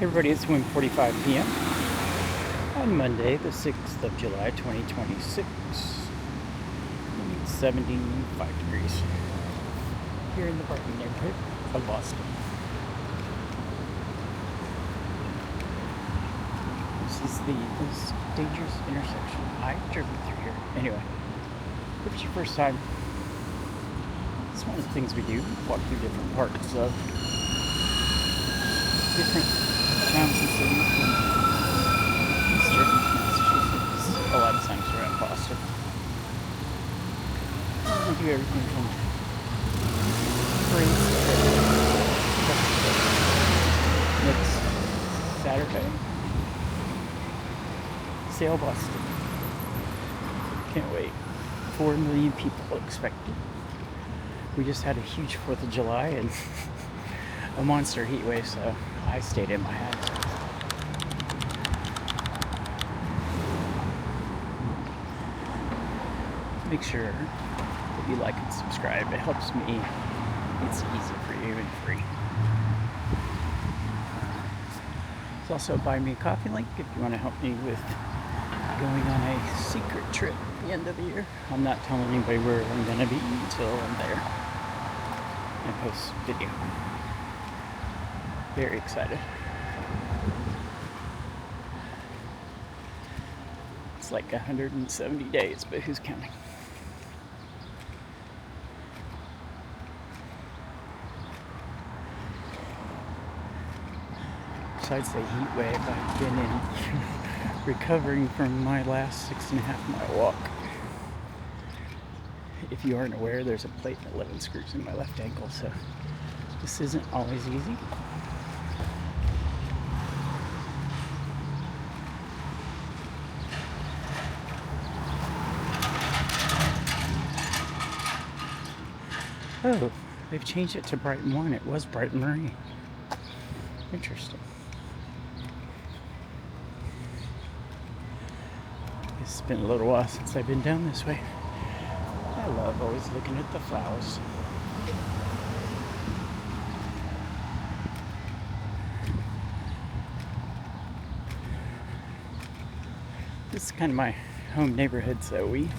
Everybody, it's 1:45 p.m. on Monday, the 6th of July, 2026. It's 75 degrees here in the Brighton neighborhood of Boston. This is this dangerous intersection. I've driven through here. Anyway, if it's your first time, it's one of the things we do. Walk through different parts of different towns and cities in eastern Massachusetts. A lot of times around Boston. We do everything from parades to next Saturday. Sail Boston. Can't wait. 4 million people expected. We just had a huge 4th of July and a monster heat wave, so I stayed in my house. Make sure that you like and subscribe. It helps me. It's easy for you and free. There's also a Buy Me a Coffee link if you want to help me with going on a secret trip at the end of the year. I'm not telling anybody where I'm going to be until I'm there and post video. Very excited. It's like 170 days, but who's counting? Besides the heat wave, I've been in recovering from my last 6.5-mile walk. If you aren't aware, there's a plate and 11 screws in my left ankle, so this isn't always easy. Oh, they've changed it to Brighton 1. It was Brighton Marine. Interesting. It's been a little while since I've been down this way. I love always looking at the flowers. This is kind of my home neighborhood, so we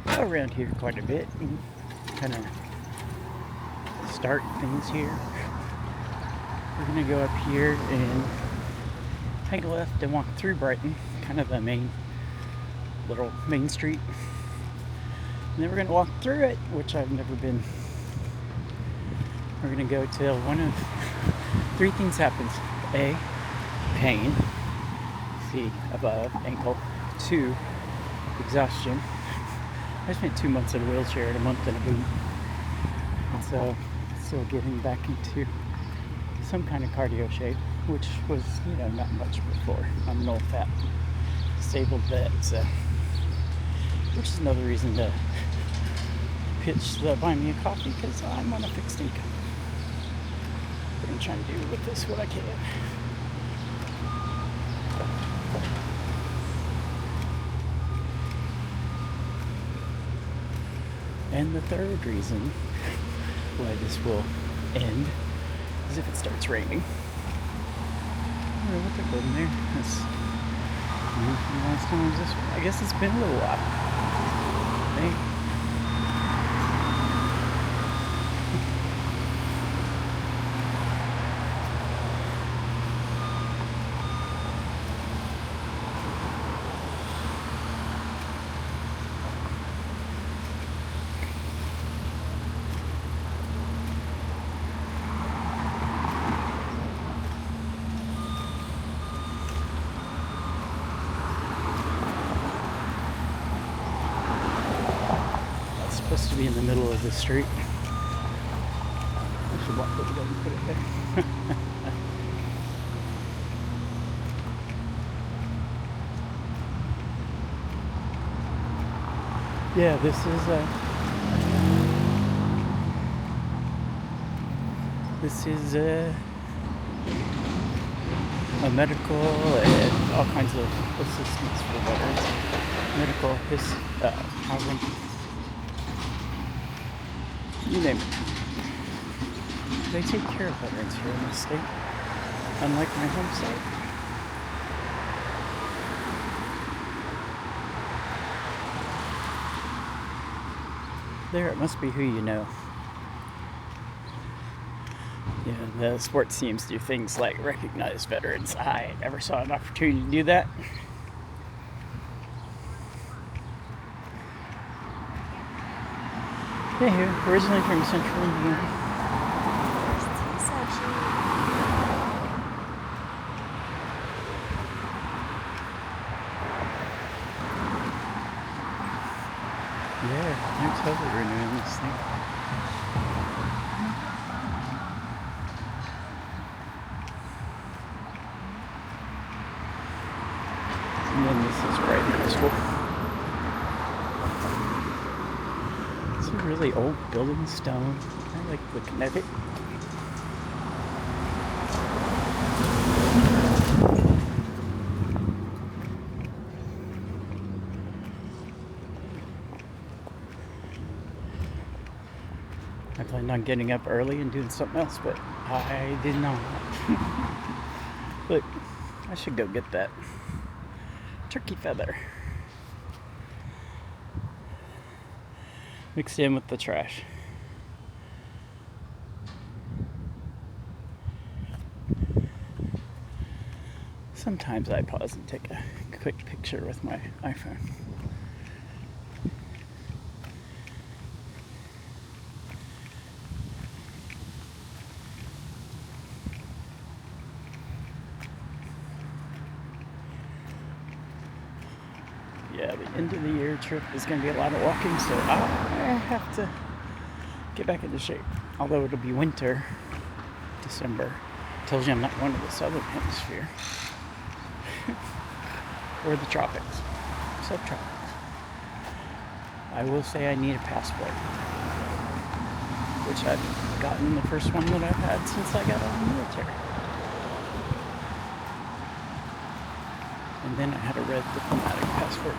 go around here quite a bit and kind of start things here. We're going to go up here and take a left and walk through Brighton, kind of the little main street. And then we're going to walk through it, which I've never been. We're going to go till one of 3 things happens. A, pain. C, above, ankle. 2, exhaustion. I spent 2 months in a wheelchair and a month in a boot. And so, still getting back into some kind of cardio shape, which was, not much before. I'm an old fat disabled vet, so, which is another reason to pitch the Buy Me a Coffee, because I'm on a fixed income. I'm going to try and do with this what I can. And the third reason why this will end is if it starts raining. I don't know what they're building there. Last time was this one. I guess it's been a little while. Hey. Supposed to be in the middle of the street. I should walk over there and put it there. Yeah, this is a medical and all kinds of assistance for veterans. Medical, housing. You name it. They take care of veterans here in the state. unlike my home site. There, it must be who you know. Yeah, the sports teams do things like recognize veterans. I never saw an opportunity to do that. Yeah, originally from Central Indiana. Yeah, I'm totally renewing this thing. And then this is Brighton High School. It's a really old building, stone. I like looking at it. I planned on getting up early and doing something else, but I did not. Look, I should go get that turkey feather mixed in with the trash. Sometimes I pause and take a quick picture with my iPhone. Yeah, the end of the year trip is going to be a lot of walking, so I have to get back into shape. Although it'll be winter, December. Tells you I'm not going to the southern hemisphere. Or the tropics. Subtropics. I will say I need a passport. Which I've gotten the first one that I've had since I got out of the military. And then I had a red diplomatic passport.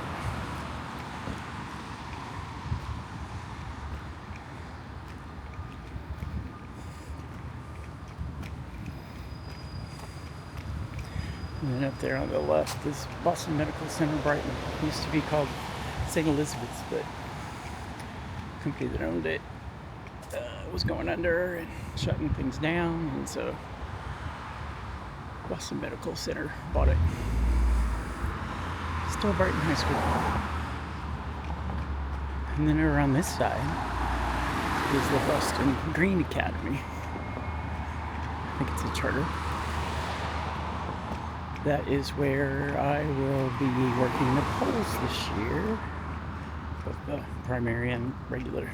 And then up there on the left is Boston Medical Center, Brighton. It used to be called St. Elizabeth's, but the company that owned it was going under and shutting things down, and so Boston Medical Center bought it. Still Brighton High School. And then over on this side is the Boston Green Academy. I think it's a charter. That is where I will be working the polls this year, both the primary and regular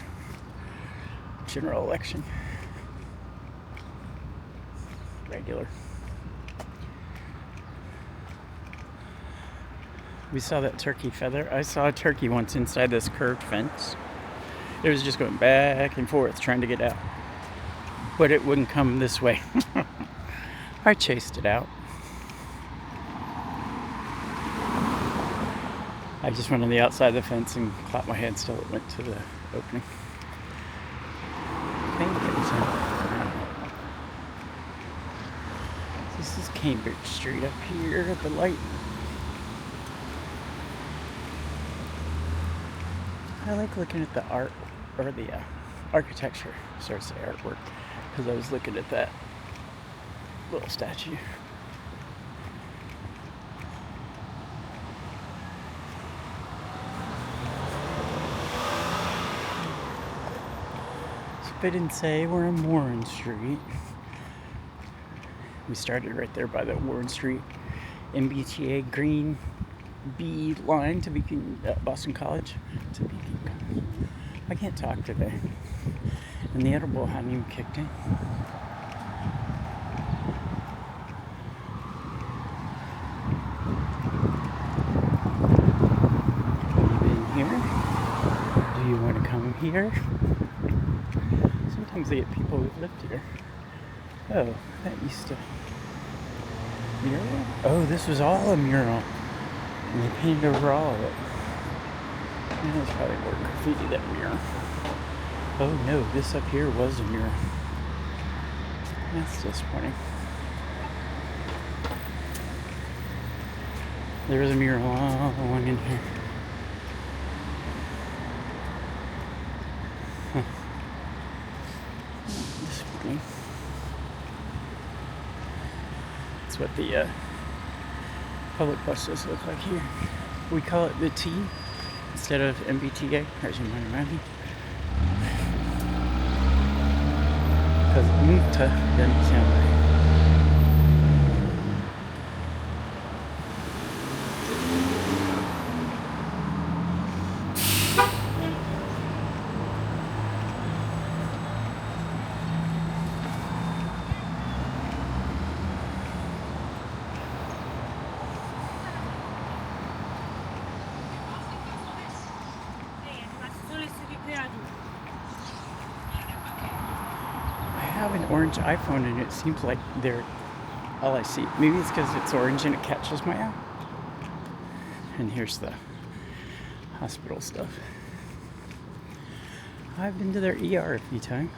general election. Regular. We saw that turkey feather. I saw a turkey once inside this curved fence. It was just going back and forth trying to get out, but it wouldn't come this way. I chased it out. I just went on the outside of the fence and clapped my hands till it went to the opening. This is Cambridge Street up here at the light. I like looking at the art, or the architecture, sorry to say artwork, because I was looking at that little statue. I didn't say we're on Warren Street. We started right there by the Warren Street MBTA Green B line to Beacon, Boston College to Beacon. I can't talk today, and the edible hadn't even kicked in. Have you been here? Do you want to come here? Sometimes they get people who've lived here. Oh, that used to... Mural? Oh, this was all a mural. And they painted over all of it. And it's probably more graffiti than a mural. Oh no, this up here was a mural. That's disappointing. There's a mural along in here. Huh. This morning. That's what the public buses look like here. We call it the T instead of MBTA, as you might imagine. Because Mta doesn't sound right. I have an orange iPhone and it seems like they're all I see. Maybe it's because it's orange and it catches my eye. And here's the hospital stuff. I've been to their ER a few times.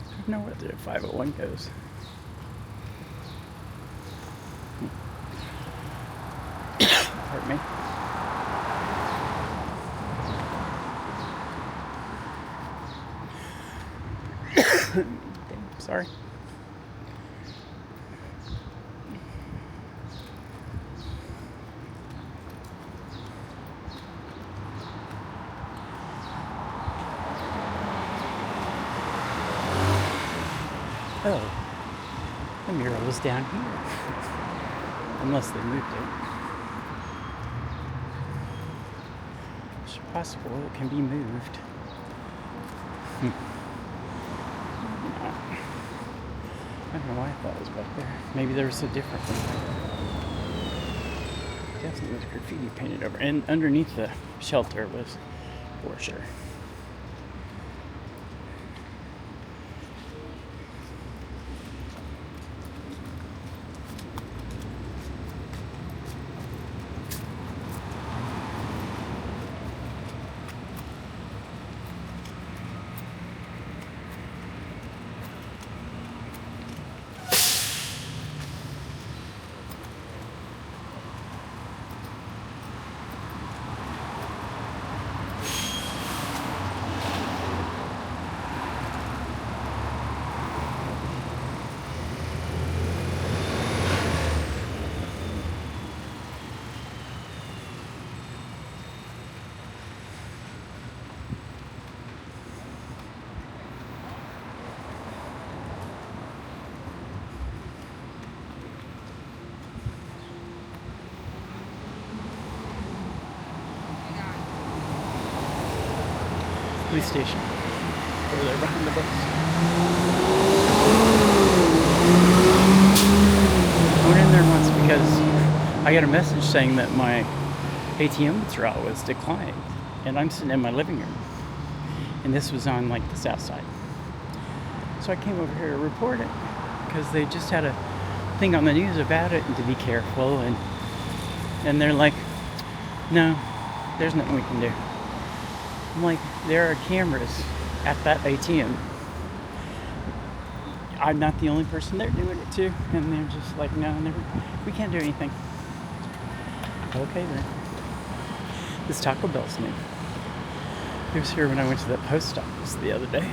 I don't know where the 501 goes. Pardon me. Sorry. Oh, the mural was down here. Unless they moved it. It's possible it can be moved. I don't know why I thought it was back there. Maybe there was a different one. Definitely was graffiti painted over. And underneath the shelter was for sure. Police station over there behind the bus. I went in there once because I got a message saying that my ATM withdrawal was declined, and I'm sitting in my living room, and this was on like the south side. So I came over here to report it because they just had a thing on the news about it and to be careful, and they're like, no, there's nothing we can do. I'm like, there are cameras at that ATM. I'm not the only person there doing it too. And they're just like, no, we can't do anything. Okay then. This Taco Bell's new. It was here when I went to the post office the other day.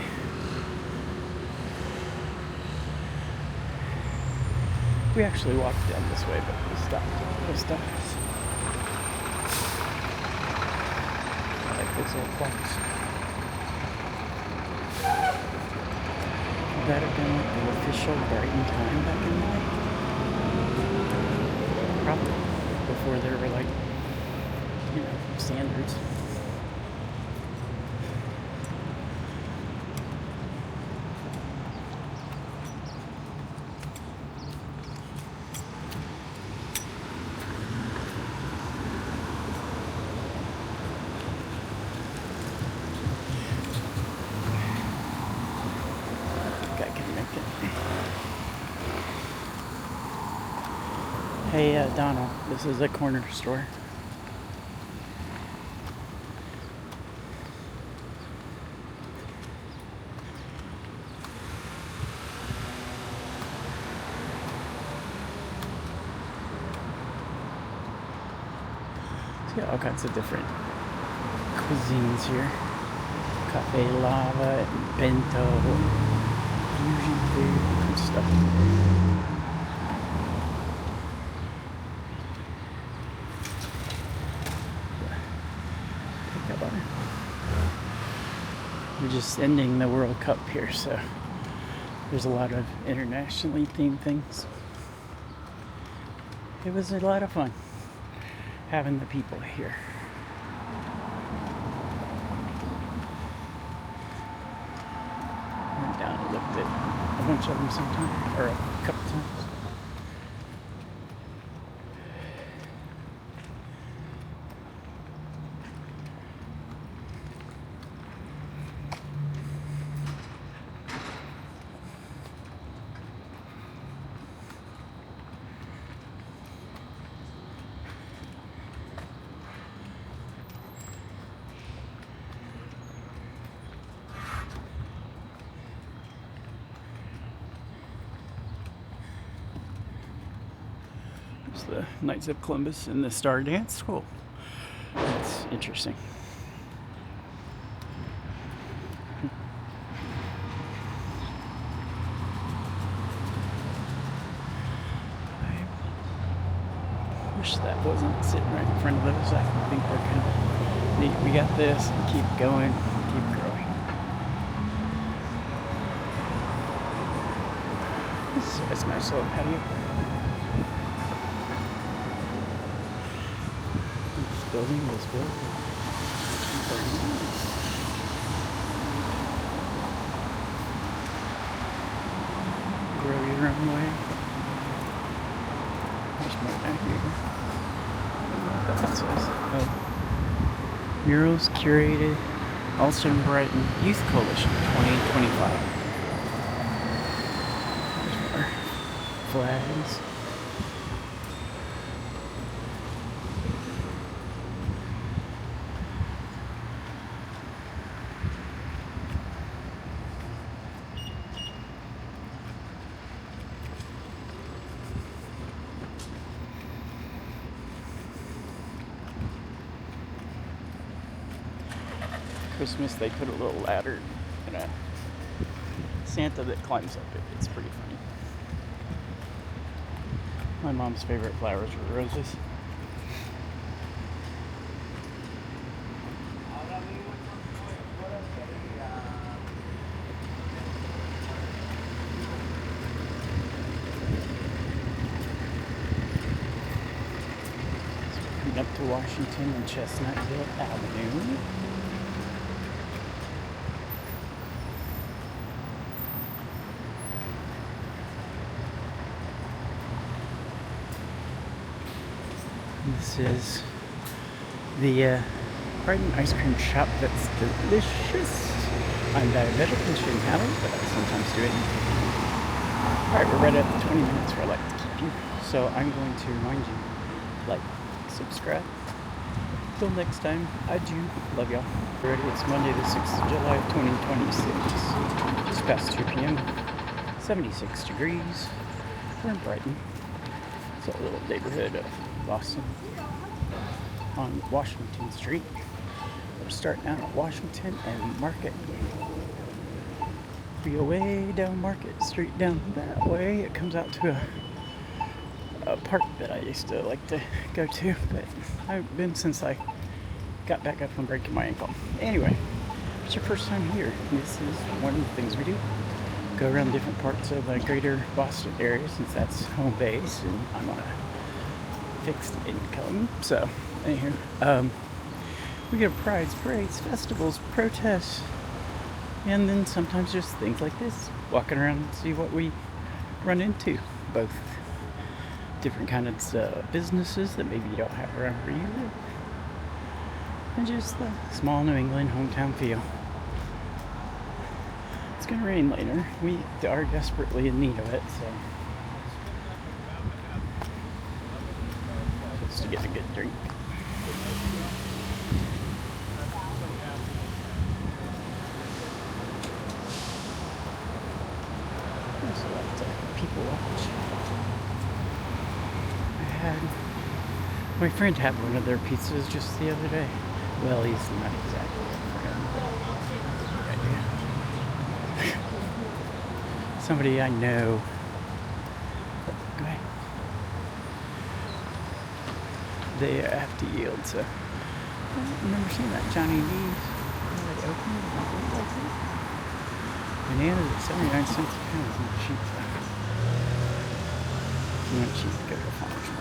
We actually walked down this way, but we stopped at the post office. Those old clocks. Would that have been like the official Brighton time back in the day? Probably. Before there were like, standards. Hey, Donald, this is a corner store. See all kinds of different cuisines here. Cafe lava, bento, fusion food, and stuff. Peanut butter. We're just ending the World Cup here, so there's a lot of internationally themed things. It was a lot of fun having the people here. Went down and looked at a bunch of them sometime, or a couple times. It's the Knights of Columbus and the Star Dance. Cool. That's interesting. I wish that wasn't sitting right in front of us. I think we're kind of neat. We got this and keep going, keep growing. It's a nice little patio. This building was built. Very nice. Grow your own way. There's more down here. That says, murals curated Ulster Brighton Youth Coalition 2025. There's more flags. Christmas, they put a little ladder and a Santa that climbs up it. It's pretty funny. My mom's favorite flowers were roses. Coming up to Washington and Chestnutville Avenue. This is the Brighton ice cream shop that's delicious. I'm diabetic and shouldn't have it, but I sometimes do it. Alright, we're right at the 20 minutes where I like to keep you. So I'm going to remind you, like, subscribe. Till next time, I do love y'all. Already, it's Monday the 6th of July, 2026. Just past 2 p.m. 76 degrees. We're in Brighton. It's a little neighborhood of Boston on Washington Street. We're starting out at Washington and Market. We go way down Market Street down that way. It comes out to a park that I used to like to go to, but I've been since I got back up from breaking my ankle. Anyway, if it's your first time here, this is one of the things we do. Go around different parts of the greater Boston area since that's home base and I'm on a fixed income. So, anywho, we go to prides, parades, festivals, protests, and then sometimes just things like this. Walking around and see what we run into. Both different kinds of businesses that maybe you don't have around where you live. And just the small New England hometown feel. It's gonna rain later. We are desperately in need of it, so drink. There's a lot of people watch. My friend had one of their pizzas just the other day. Well, he's not exactly a friend, but yeah. Somebody I know. Go ahead. They have to yield, so I remember seeing that Johnny D's. They opened it, bananas at 79 cents a pound. It's not cheap. It's not cheap to go to a farmer's market.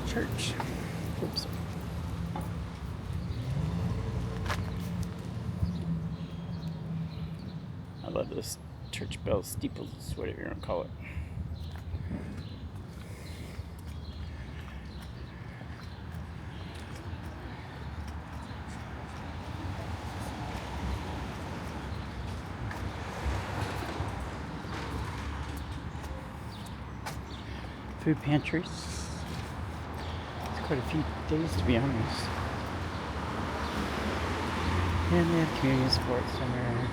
Church. Oops. I love those church bells, steeples, whatever you want to call it. Food pantries. Quite a few days, to be honest. And they have community support center.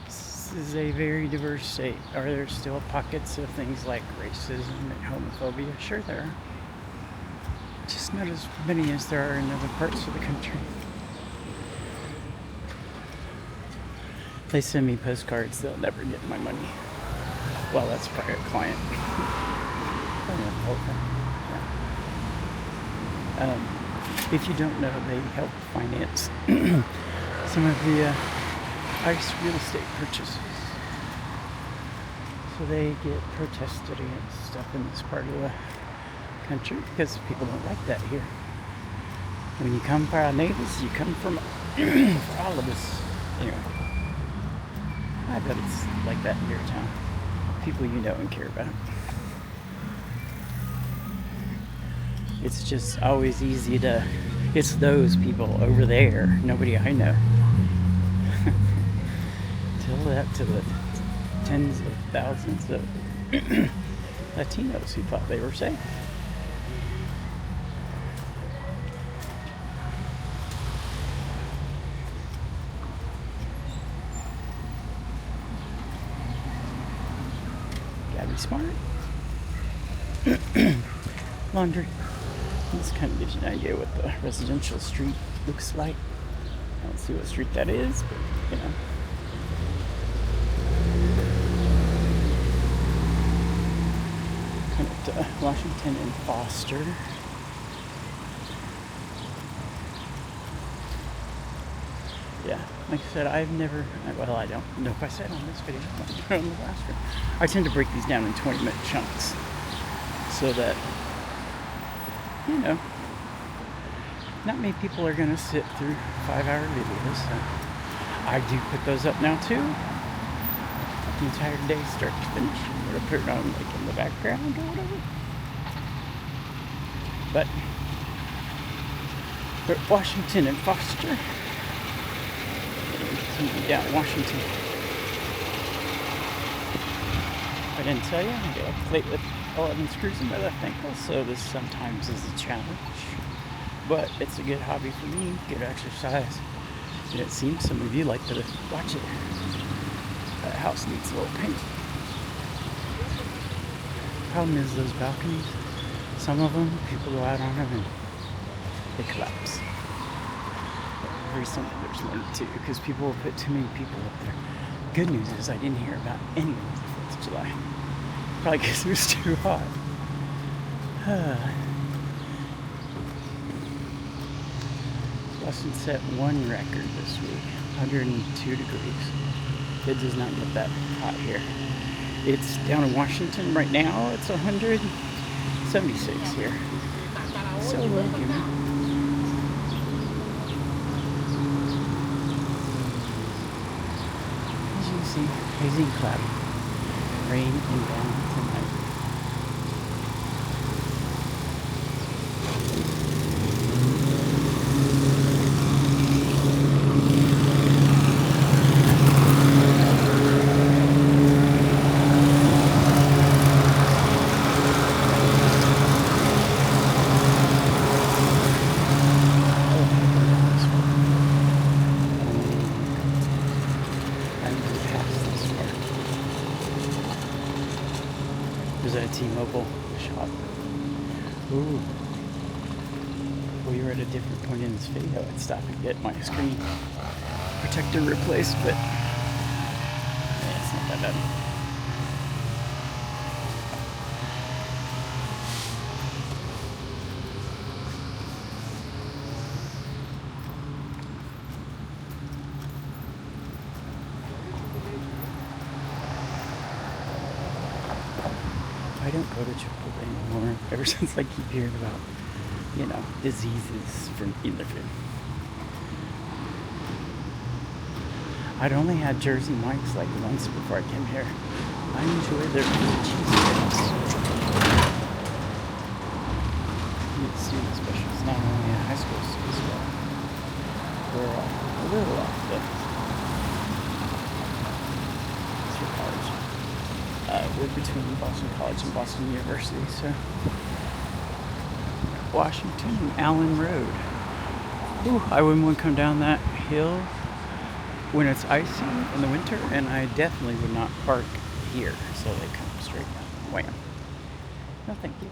This is a very diverse state. Are there still pockets of things like racism and homophobia? Sure there are. Just not as many as there are in other parts of the country. They send me postcards, they'll never get my money. Well, that's probably a client. If you don't know, they help finance some of the ICE real estate purchases. So they get protested against stuff in this part of the country because people don't like that here. When you come for our neighbors, you come from for all of us. Anyway, I bet it's like that in your town. People you know and care about. It's just always easy to, it's those people over there, nobody I know. Tell that to the tens of thousands of Latinos who thought they were safe. Smart. Laundry. This kind of gives you an idea what the residential street looks like. I don't see what street that is, but you know. Kind of Washington and Foster. Yeah, like I said, I've never, well, I don't know if I said on this video, but on the last one. I tend to break these down in 20-minute chunks so that, you know, not many people are going to sit through 5-hour videos. So I do put those up now too. The entire day, start to finish. I'm going to put it on like in the background or whatever. But Washington and Foster. Down in Washington. I didn't tell you, I got a plate with 11 screws in my left ankle, so this sometimes is a challenge. But it's a good hobby for me, good exercise. And it seems some of you like to watch it. That house needs a little paint. Problem is those balconies, some of them, people go out on them and they collapse. Recently there's one too, because people will put too many people up there. Good news is I didn't hear about any of the 4th of July. Probably because it was too hot. Boston set one record this week, 102 degrees. It does not get that hot here. It's down in Washington right now. It's 176 here. So low, you know. As you can see, hazy and cloudy. Rain inbound tonight. Was at a T-Mobile shop. Ooh. If we were at a different point in this video, I'd stop and get my screen protector replaced, but yeah, it's not that bad. I don't go to Chipotle anymore ever since I keep hearing about, diseases from eating their food. I'd only had Jersey Mike's like once before I came here. I enjoy their cheese sticks. The student specials, not only at high school as well. We're a little off the college. We're between Boston College and Boston University, so Washington and Allen Road. Ooh, I wouldn't want to come down that hill when it's icy in the winter, and I definitely would not park here, so they come straight down. Wham. No, thank you.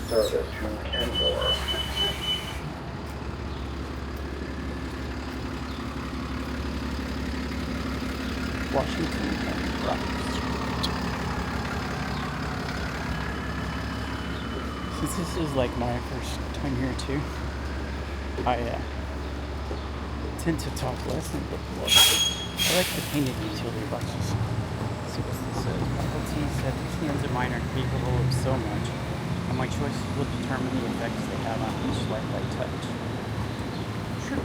Service to Kenmore. Washington and Rock Street. Since this is like my first time here too, I tend to talk less and book more. I like the painted utility boxes. Let's see what this says. Michael T said these hands of mine are capable of so much, and my choices will determine the effects they have on each life I touch. True.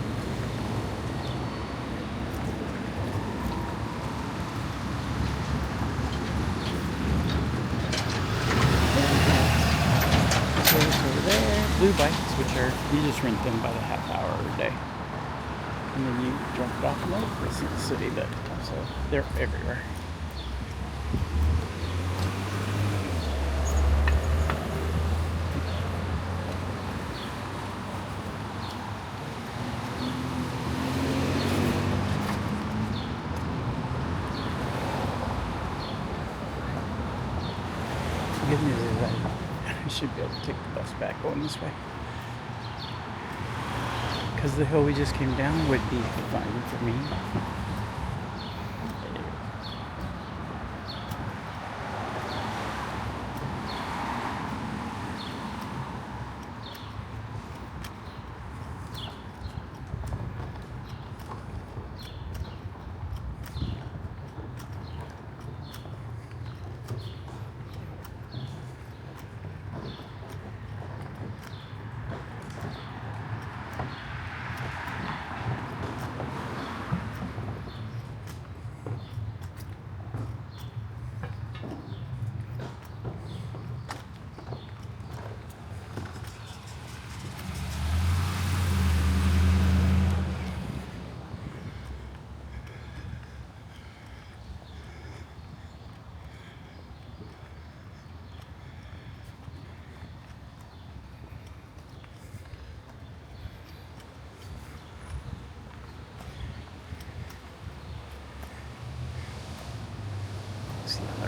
So over there, blue bikes, which are, you just rent them by the half hour a day. And then you drop it off another place in the city that, so they're everywhere. The good news is that I should be able to take the bus back going this way. Because the hill we just came down would be fun for me.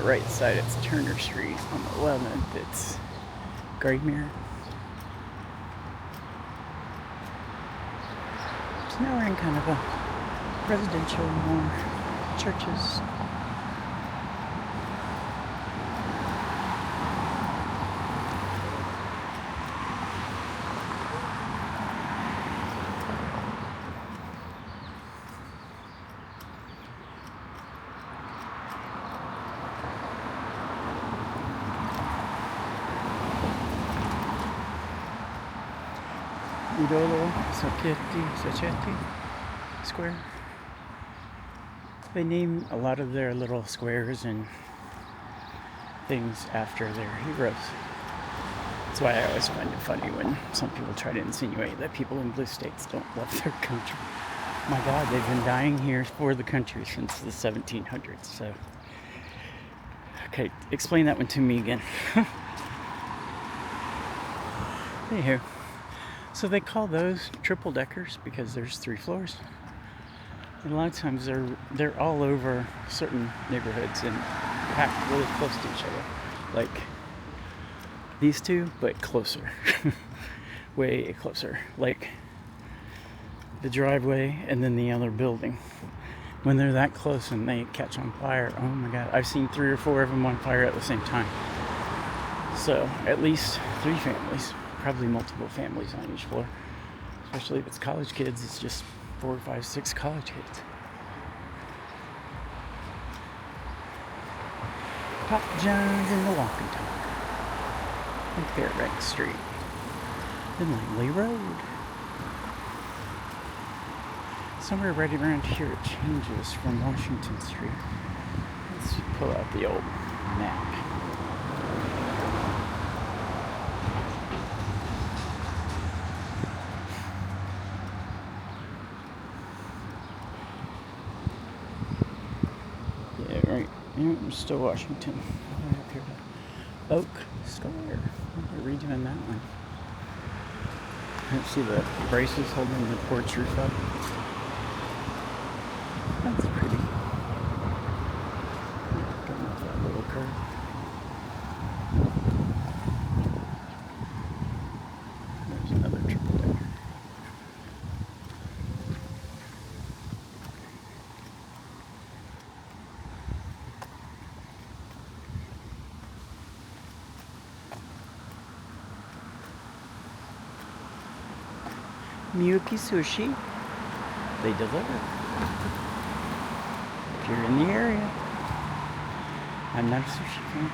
right side, it's Turner Street. On the 11th, it's Graymere. So now we're in kind of a residential, more churches. Idolo Sacchetti Square. They name a lot of their little squares and things after their heroes. That's why I always find it funny when some people try to insinuate that people in blue states don't love their country. My God, they've been dying here for the country since the 1700s. So, okay, explain that one to me again. Anywho. So they call those triple deckers because there's 3 floors. And a lot of times they're all over certain neighborhoods and packed really close to each other. Like these two, but closer. Way closer. Like the driveway and then the other building. When they're that close and they catch on fire, oh my God. I've seen 3 or 4 of them on fire at the same time. So at least 3 families. Probably multiple families on each floor, especially if it's college kids. It's just 4, 5, 6 college kids. Papa John's in the walking talk on Fairbanks Street, then Langley Road. Somewhere right around here it changes from Washington Street. Let's pull out the old map. Yeah, we're still Washington. Right up here to Oak Square. They're redoing that one. See the braces holding the porch roof up? That's pretty. Going off that little curve. There's another triple decker. Miyuki Sushi, they deliver. If you're in the area, I'm not a sushi fan.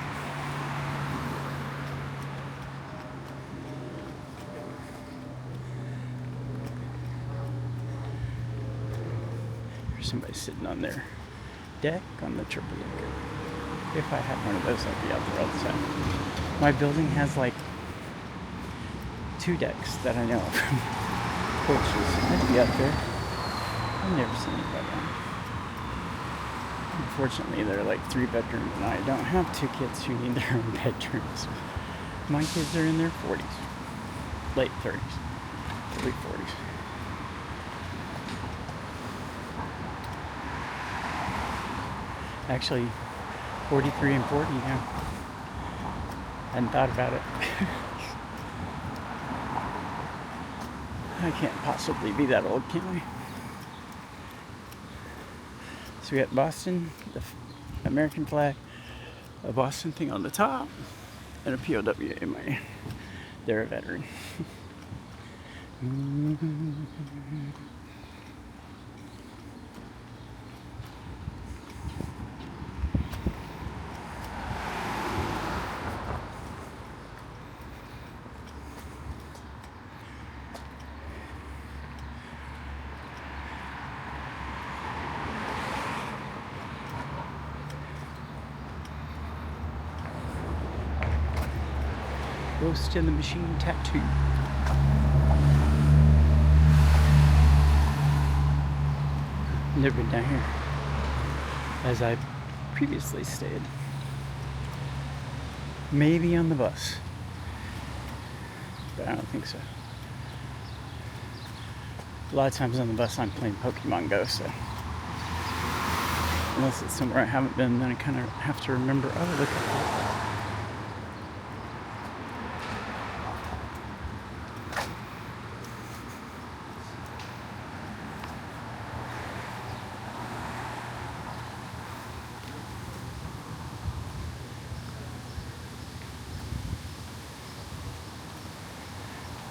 There's somebody sitting on their deck on the triple decker. If I had one of those, I'd be out there all the time. My building has like 2 decks that I know of. Porches. I'd be out there. I've never seen anybody on. Unfortunately, they're like 3 bedrooms, and I don't have 2 kids who need their own bedrooms. My kids are in their 40s, late 30s, early 40s. Actually, 43 and 40 now. Hadn't thought about it. I can't possibly be that old, can we? So we got Boston, the American flag, a Boston thing on the top, and a POW in my. They're a veteran. Ghost in the Machine tattoo. Never been down here, as I previously stayed. Maybe on the bus, but I don't think so. A lot of times on the bus I'm playing Pokemon Go, so Unless it's somewhere I haven't been, then I kind of have to remember, oh, look at that.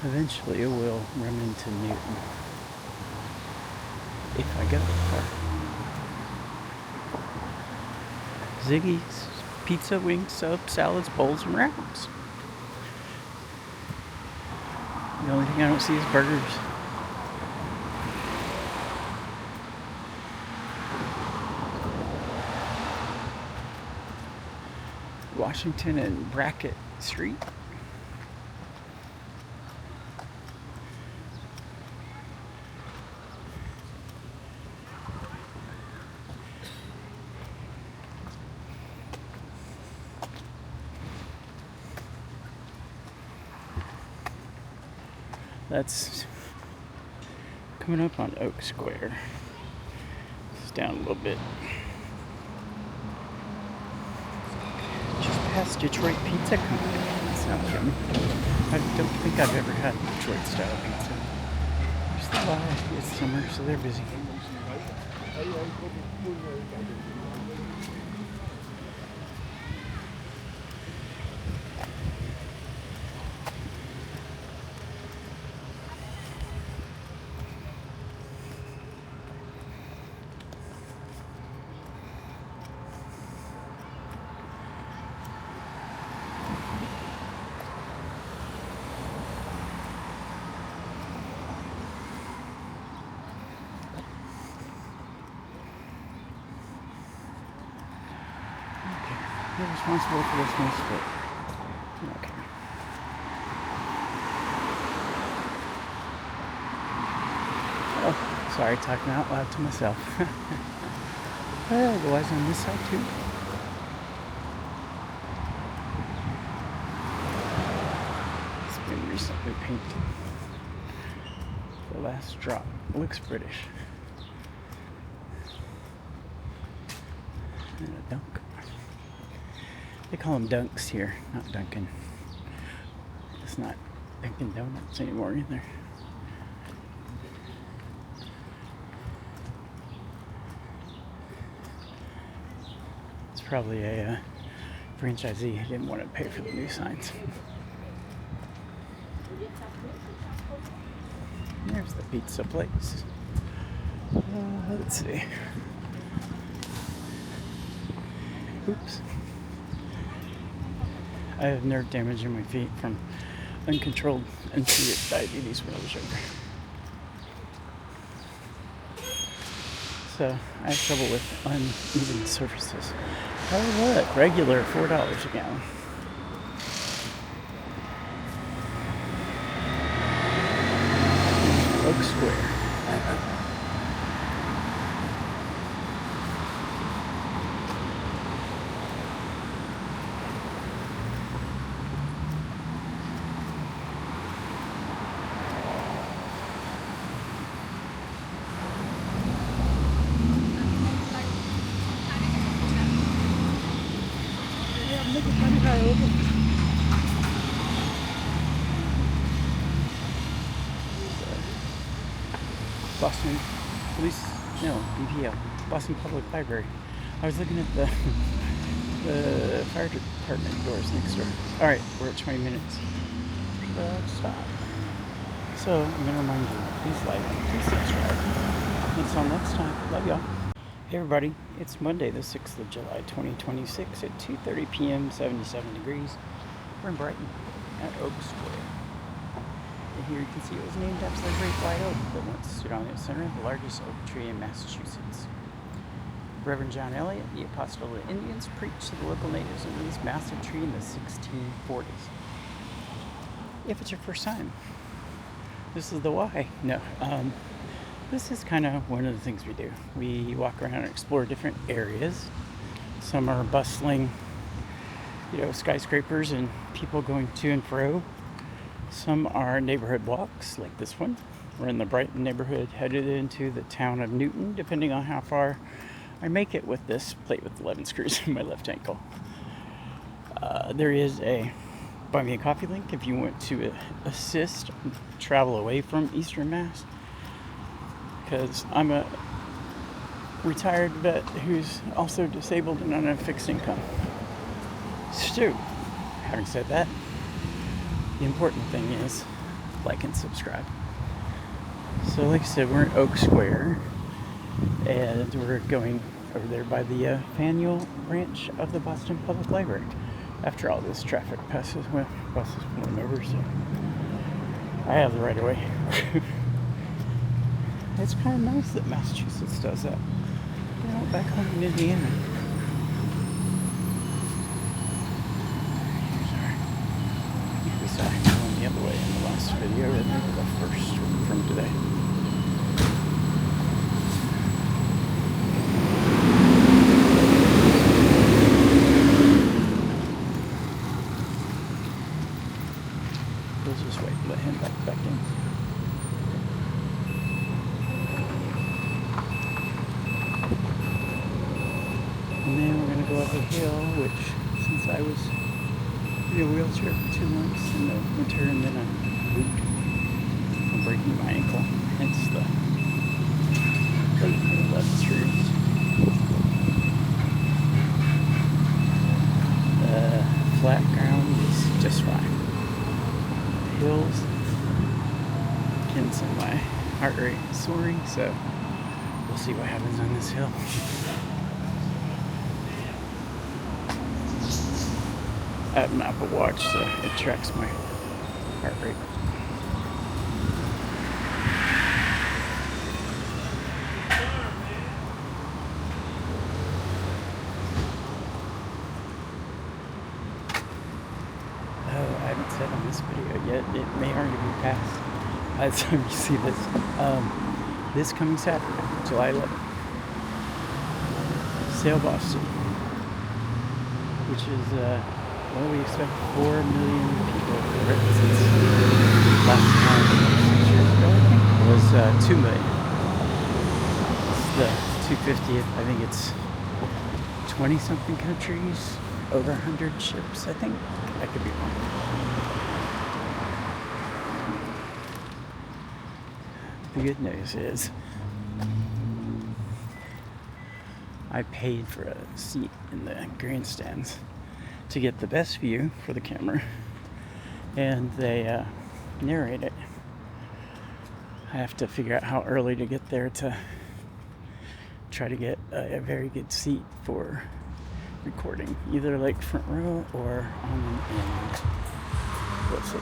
Eventually it will run into Newton. If I go far. Ziggy's pizza, wings, subs, salads, bowls, and wraps. The only thing I don't see is burgers. Washington and Brackett Street. That's coming up on Oak Square. It's down a little bit. Just past Detroit Pizza Company. That's not yummy. I don't think I've ever had Detroit style pizza. Just thought it's summer, so they're busy. You're responsible for this mess, but I don't care. Oh, sorry, talking out loud to myself. Otherwise on this side too. It's been recently painted. The last drop. It looks British. And a dunk. They call them dunks here, not Dunkin'. It's not Dunkin' Donuts anymore either. It's probably a franchisee who didn't want to pay for the new signs. There's the pizza place. Let's see. Oops. I have nerve damage in my feet from uncontrolled untreated diabetes when I was younger. So I have trouble with uneven surfaces. Oh look, regular $4 a gallon. Oak Square. Boston Police, no, BPL, Boston Public Library. I was looking at the fire department doors next door. All right, we're at 20 minutes. Stop. So I'm gonna remind you, please like, please subscribe. Until next time, love y'all. Hey everybody, it's Monday the 6th of July 2026 at 2:30 p.m., 77 degrees. We're in Brighton at Oak Square. And here you can see it was named after the great white oak that once stood on its center, the largest oak tree in Massachusetts. Reverend John Eliot, the apostle of the Indians, preached to the local natives under this massive tree in the 1640s. If it's your first time, this is the why. No, this is kind of one of the things we do. We walk around and explore different areas. Some are bustling, skyscrapers and people going to and fro. Some are neighborhood walks, like this one. We're in the Brighton neighborhood, headed into the town of Newton, depending on how far I make it with this plate with 11 screws in my left ankle. There is a buy me a coffee link if you want to assist travel away from Eastern Mass, because I'm a retired vet who's also disabled and on a fixed income. So, having said that, the important thing is like and subscribe. So like I said, we're in Oak Square, and we're going over there by the Faneuil branch of the Boston Public Library. After all this traffic passes, well, buses pulling over, so I have the right of way. It's kind of nice that Massachusetts does that. You know, back home in Indiana. Sorry. I think we saw him going the other way in the last video, or maybe the first from today. We'll just wait and let him back in. And then we're going to go up a hill, which, since I was in a wheelchair for 2 months in the winter, and then I moved from breaking my ankle, hence the 11 screws. Flat ground is just fine. Hills can send my heart rate soaring, so we'll see what happens on this hill. I have an Apple Watch, so it tracks my heart rate. Oh, I haven't said on this video yet, it may already be past by the time you see this. This coming Saturday, July 11th, Sail Boston, which is, well, we expect 4 million people for it since last time, 6 years ago, I think, it was 2 million. It's the 250th, I think it's 20-something countries, over 100 ships, I think. I could be wrong. The good news is I paid for a seat in the grandstands to get the best view for the camera, and they narrate it. I have to figure out how early to get there to try to get a very good seat for recording, either like front row or on the end. We'll see.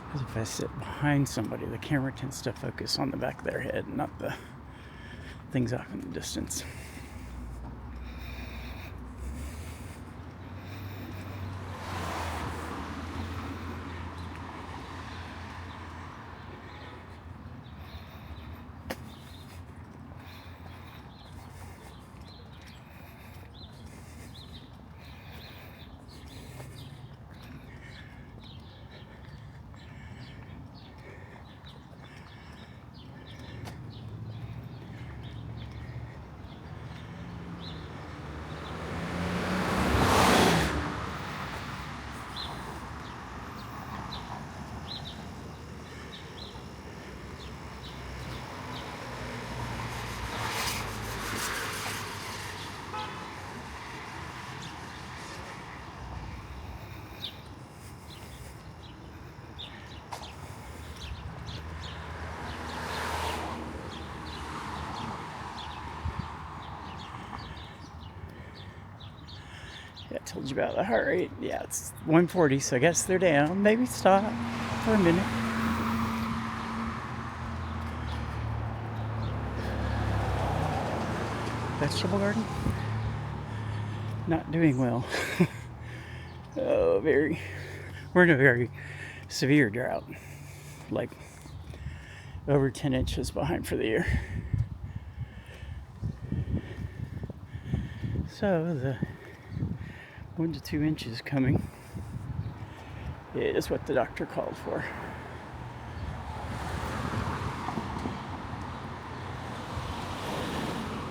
Because if I sit behind somebody, the camera tends to focus on the back of their head, not the things off in the distance. I told you about the heart rate. Yeah, it's 140, so I guess they're down. Maybe stop for a minute. Vegetable garden? Not doing well. Oh, we're in a very severe drought. Like over 10 inches behind for the year. So the 1 to 2 inches coming is what the doctor called for.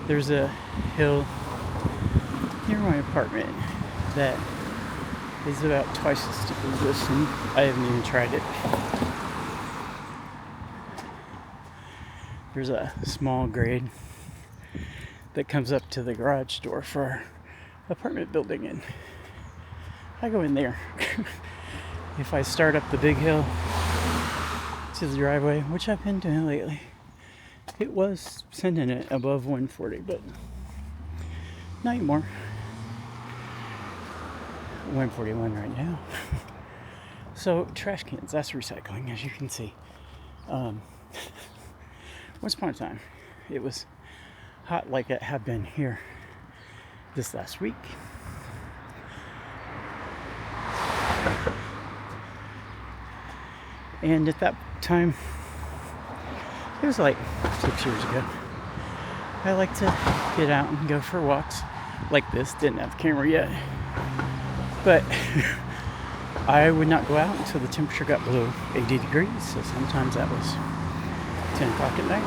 There's a hill near my apartment that is about twice as steep as this, and I haven't even tried it. There's a small grade that comes up to the garage door for our apartment building, and I go in there. If I start up the big hill to the driveway, which I've been doing lately, it was sending it above 140, but not anymore. 141 right now. So trash cans, that's recycling, as you can see. Once upon a time, it was hot like it had been here this last week. And at that time, it was like 6 years ago, I like to get out and go for walks like this. Didn't have the camera yet, but I would not go out until the temperature got below 80 degrees. So sometimes that was 10 o'clock at night.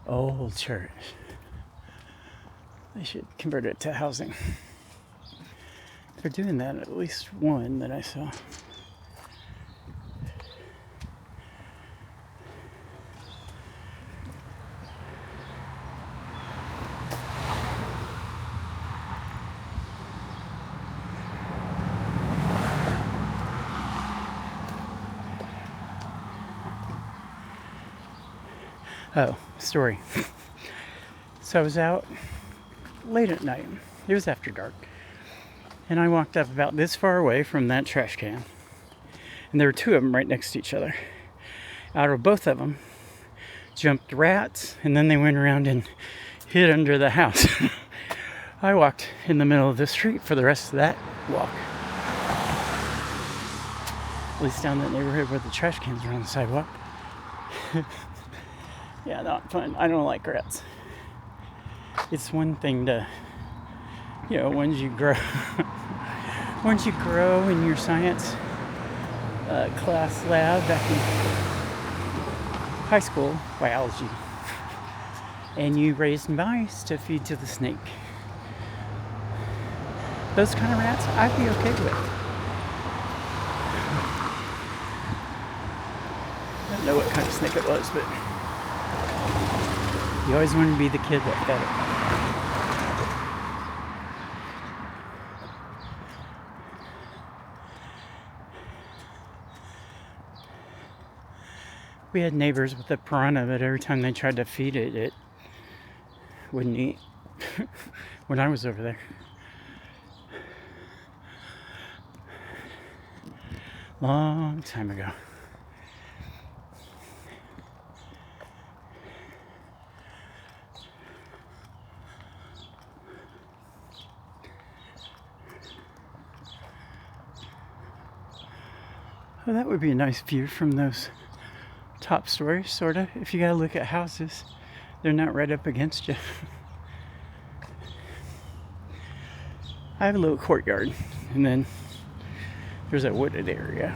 Old church. They should convert it to housing. They're doing that at least one that I saw. Oh, story. So I was out late at night. It was after dark. And I walked up about this far away from that trash can. And there were two of them right next to each other. Out of both of them jumped rats, and then they went around and hid under the house. I walked in the middle of the street for the rest of that walk. At least down that neighborhood where the trash cans are on the sidewalk. Yeah, not fun. I don't like rats. It's one thing to, once you grow in your science class lab back in high school, biology, and you raised mice to feed to the snake. Those kind of rats, I'd be okay with. I don't know what kind of snake it was, but you always want to be the kid that fed it. We had neighbors with a piranha, but every time they tried to feed it, it wouldn't eat. When I was over there. Long time ago. Well, that would be a nice view from those top stories, sort of. If you gotta look at houses, they're not right up against you. I have a little courtyard, and then there's a wooded area.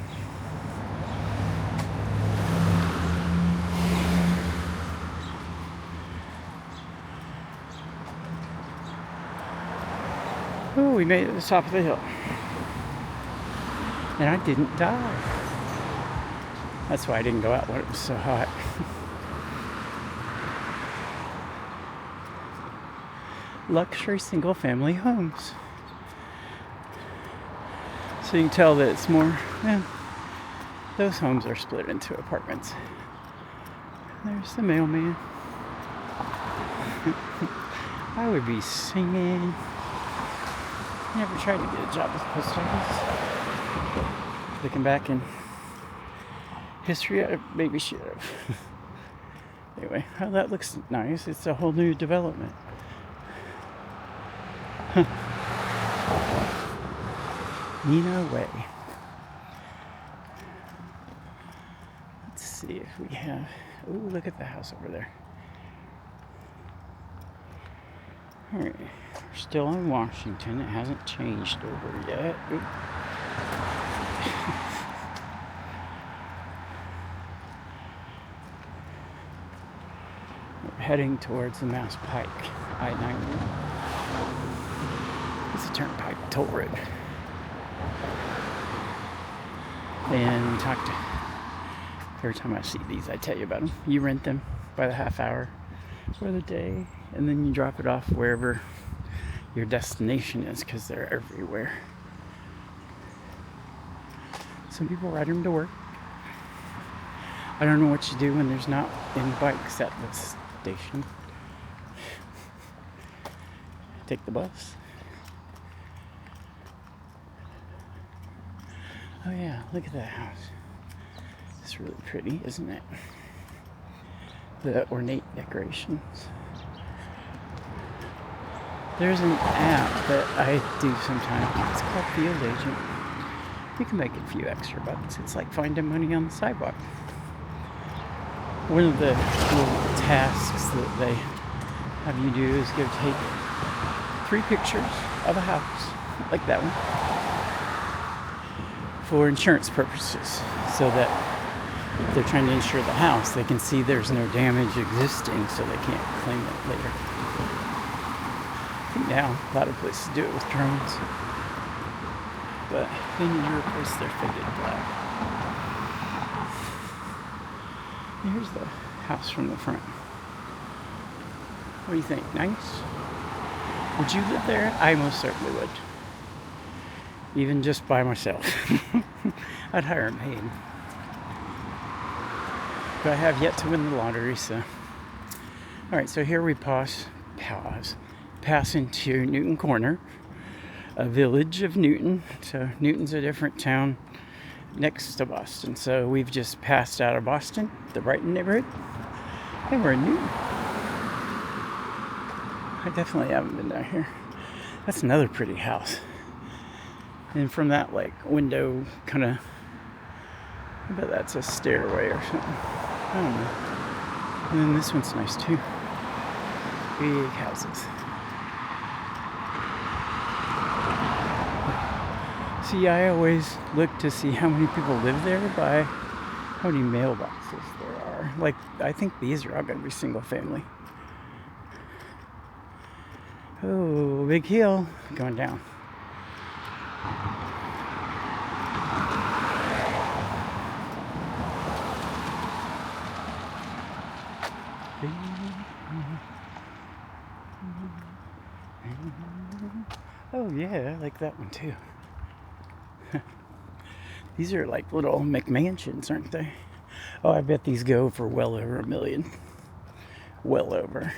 Oh, we made it to the top of the hill. And I didn't die. That's why I didn't go out when it was so hot. Luxury single family homes. So you can tell that it's more, those homes are split into apartments. There's the mailman. I would be singing. Never tried to get a job with the post office. Looking back in history, I maybe should have. Anyway, oh, that looks nice. It's a whole new development. Nina Way. see if we have. Oh, look at the house over there. Alright, we're still in Washington. It hasn't changed over yet. Oop. We're heading towards the Mass Pike, I-90. It's a turnpike toll road. And we talked, every time I see these, I tell you about them. You rent them by the half hour or the day, and then you drop it off wherever your destination is, because they're everywhere. Some people ride them to work. I don't know what you do when there's not any bikes at the station. Take the bus. Oh yeah, look at that house. It's really pretty, isn't it? The ornate decorations. There's an app that I do sometimes. It's called Field Agent. You can make a few extra bucks. It's like finding money on the sidewalk. One of the little tasks that they have you do is take 3 pictures of a house, like that one, for insurance purposes, so that if they're trying to insure the house, they can see there's no damage existing, so they can't claim it later. I think now a lot of places do it with drones, but then you replace their faded black. Here's the house from the front. What do you think? Nice? Would you live there? I most certainly would. Even just by myself. I'd hire a maid. But I have yet to win the lottery, so. Alright, so here we pass into Newton Corner, a village of Newton. So Newton's a different town next to Boston. So we've just passed out of Boston, the Brighton neighborhood, and we're in Newton. I definitely haven't been down here. That's another pretty house. And from that like window kind of, I bet that's a stairway or something. I don't know. And then this one's nice too. Big houses. See, I always look to see how many people live there by how many mailboxes there are. Like, I think these are all going to be single family. Oh, big hill going down. Oh yeah, I like that one too. These are like little McMansions, aren't they? Oh, I bet these go for well over $1 million. Well over.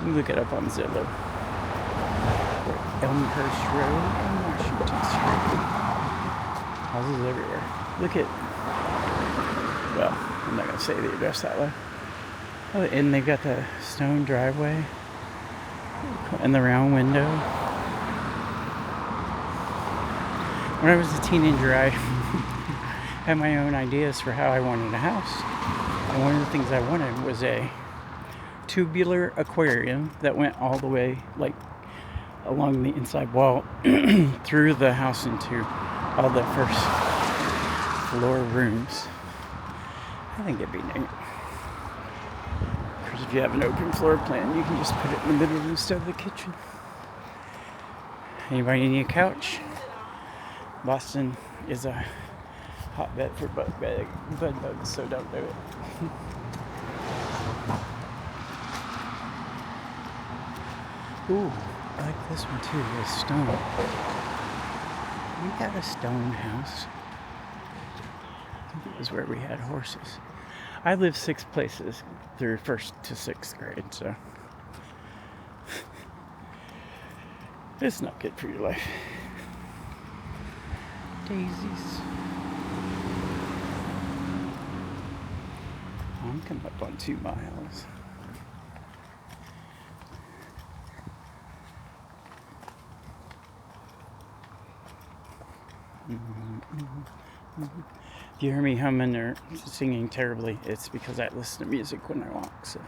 Look it up on Zillow. Elmhurst Road and Washington Street. Houses everywhere. Look at, well, I'm not going to say the address that way. Oh, and they've got the stone driveway and the round window. When I was a teenager, I had my own ideas for how I wanted a house. And one of the things I wanted was a tubular aquarium that went all the way, like, along the inside wall through the house into all the first floor rooms. I think it'd be neat. Because if you have an open floor plan, you can just put it in the middle instead of the kitchen. Anybody need a couch? Boston is a hotbed for bed bugs, so don't do it. Ooh, I like this one too, the stone. We got a stone house. I think it was where we had horses. I lived 6 places through 1st to 6th grade, so it's not good for your life. Daisies. I'm coming up on 2 miles. If you hear me humming or singing terribly, it's because I listen to music when I walk. So.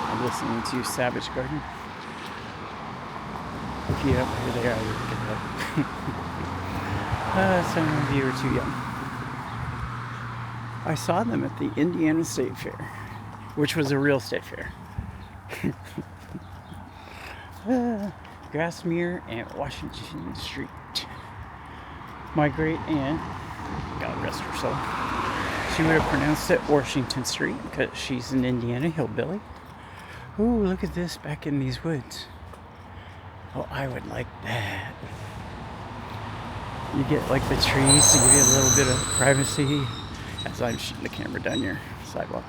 I'm listening to Savage Garden. If you don't know who they are, you can look it up. Some of you are too young. I saw them at the Indiana State Fair, which was a real state fair. Grassmere and Washington Street. My great aunt, God rest her soul, she would have pronounced it Washington Street because she's an Indiana hillbilly. Ooh, look at this back in these woods. Oh, I would like that. You get like the trees to give you a little bit of privacy as I'm shooting the camera down your sidewalk.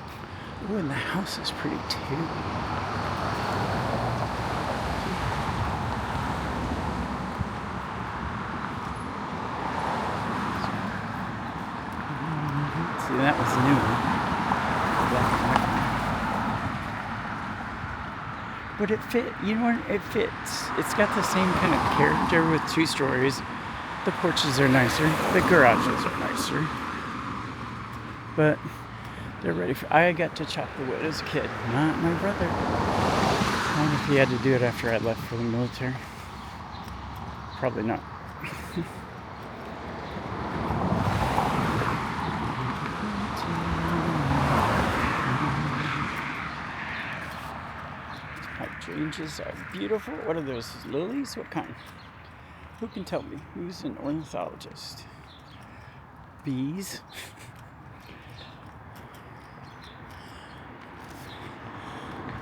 Ooh, and the house is pretty too. See, that was new. But it fit, you know what, it fits. It's got the same kind of character with 2 stories. The porches are nicer, the garages are nicer. But they're ready for, I got to chop the wood as a kid, not my brother. I wonder if he had to do it after I left for the military. Probably not. Hydrangeas are beautiful. What are those? Lilies? What kind? Who can tell me? Who's an ornithologist? Bees?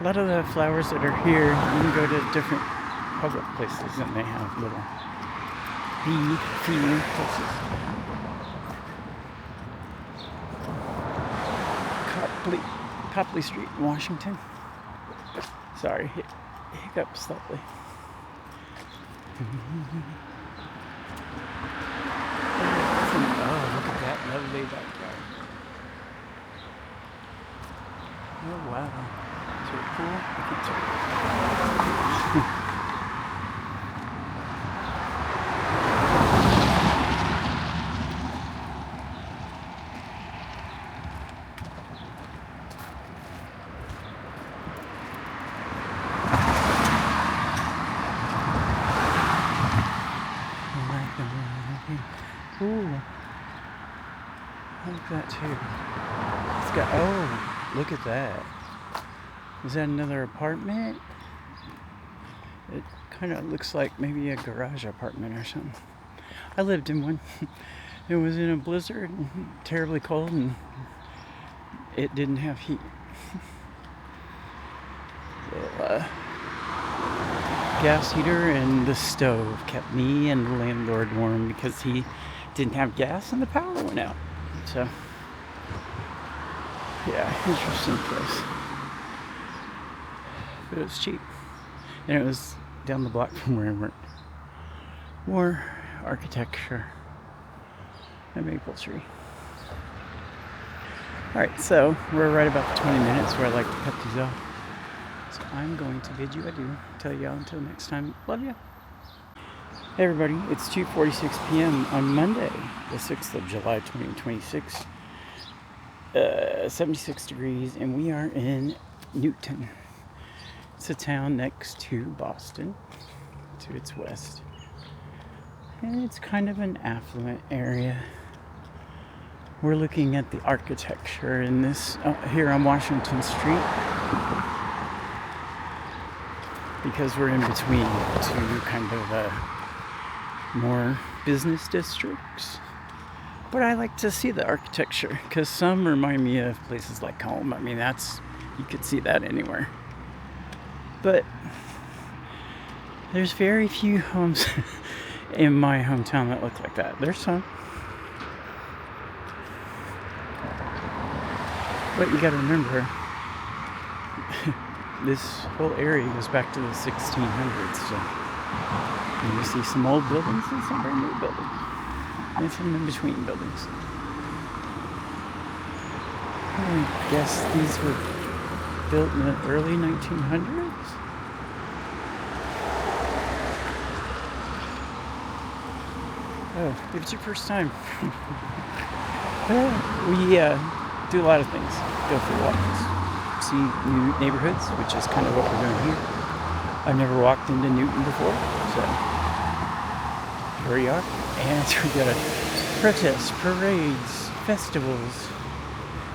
A lot of the flowers that are here, you can go to different public places and they have little bee feeding places. Copley Street in Washington. Sorry, hiccup slightly. Oh, look at that lovely backyard. Oh, wow. Is there a pool? I can't tell. Ooh, I like that too. It's got, oh, look at that. Is that another apartment? It kind of looks like maybe a garage apartment or something. I lived in one. It was in a blizzard, terribly cold, and it didn't have heat. So, gas heater and the stove kept me and the landlord warm because he didn't have gas and the power went out. So, yeah, interesting place. But it was cheap. And it was down the block from where I worked. More architecture. A maple tree. Alright, so we're right about the 20 minutes where I like to cut these off. So I'm going to bid you adieu. Tell y'all until next time. Love ya. Hey everybody, it's 2:46 p.m. on Monday, the 6th of July, 2026. 76 degrees, and we are in Newton. It's a town next to Boston, to its west. And it's kind of an affluent area. We're looking at the architecture in this, here on Washington Street. Because we're in between 2 kind of more business districts. But I like to see the architecture because some remind me of places like home. I mean, you could see that anywhere. But there's very few homes in my hometown that look like that. There's some. But you gotta remember, this whole area goes back to the 1600s. So you see some old buildings and some brand new buildings. And some in-between buildings. I guess these were built in the early 1900s. Oh, if it's your first time, we do a lot of things. Go for walks, see new neighborhoods, which is kind of what we're doing here. I've never walked into Newton before, so here we are. And we got protests, parades, festivals,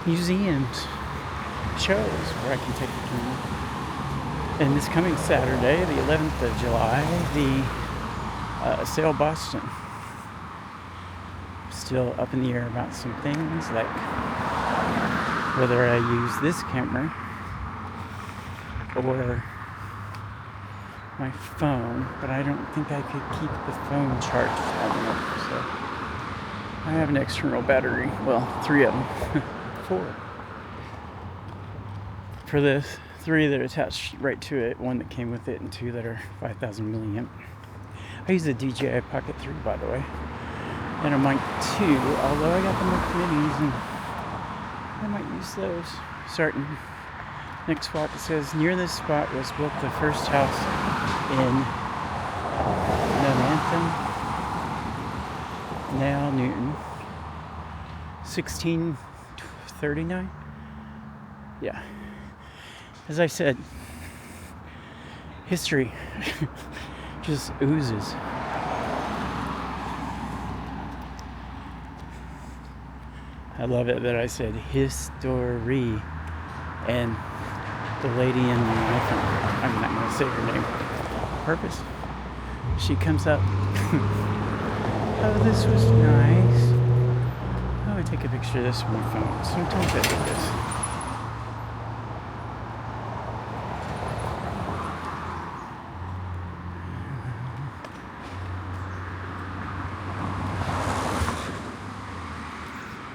museums, shows where I can take the camera. And this coming Saturday, the 11th of July, the Sail Boston. Still up in the air about some things, like whether I use this camera or my phone, but I don't think I could keep the phone charged long enough, so I have an external battery, well, 3 of them, 4 for this, 3 that are attached right to it, 1 that came with it, and 2 that are 5,000 milliamp. I use the DJI Pocket 3, by the way, and a mic 2, although I got the Mic Minis, and I might use those. Starting next spot, it says, near this spot was built the first house in Newton, now Newton, 1639. Yeah. As I said, history just oozes. I love it that I said history, and the lady in the iPhone, I'm not going to say her name on purpose, she comes up, oh, this was nice. Oh, I take a picture of this with my phone. Sometimes I do this.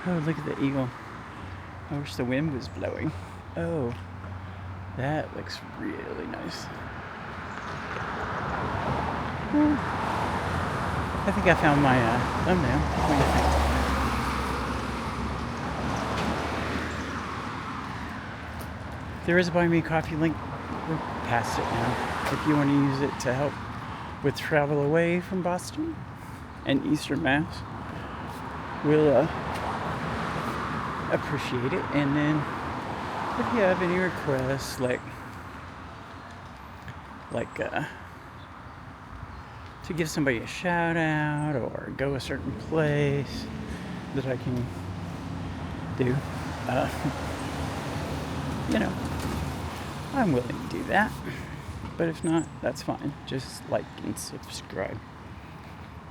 Oh, look at the eagle. I wish the wind was blowing. Oh, that looks really nice. I think I found my thumbnail. What do you think? There is a Buy Me Coffee link. We're past it now. If you want to use it to help with travel away from Boston and Eastern Mass, we'll appreciate it. And then if you have any requests, like to give somebody a shout out or go a certain place that I can do, I'm willing to do that. But if not, that's fine. Just like and subscribe.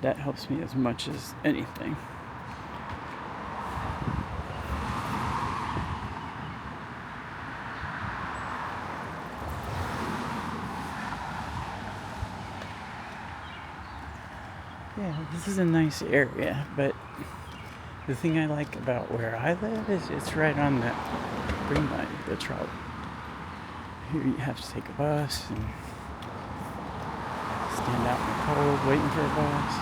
That helps me as much as anything. Yeah, this is a nice area, but the thing I like about where I live is it's right on that green line, the trolley. Here you have to take a bus and stand out in the cold waiting for a bus.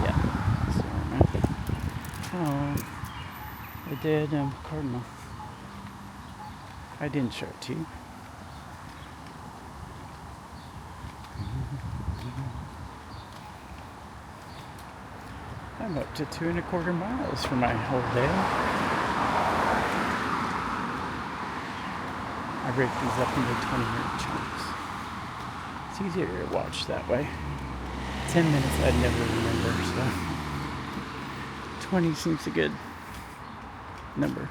Yeah, so I did Cardinal. I didn't show it to you. I'm up to 2.25 miles for my whole day. I break these up into 20-minute chunks. It's easier to watch that way. 10 minutes I'd never remember, so 20 seems a good number.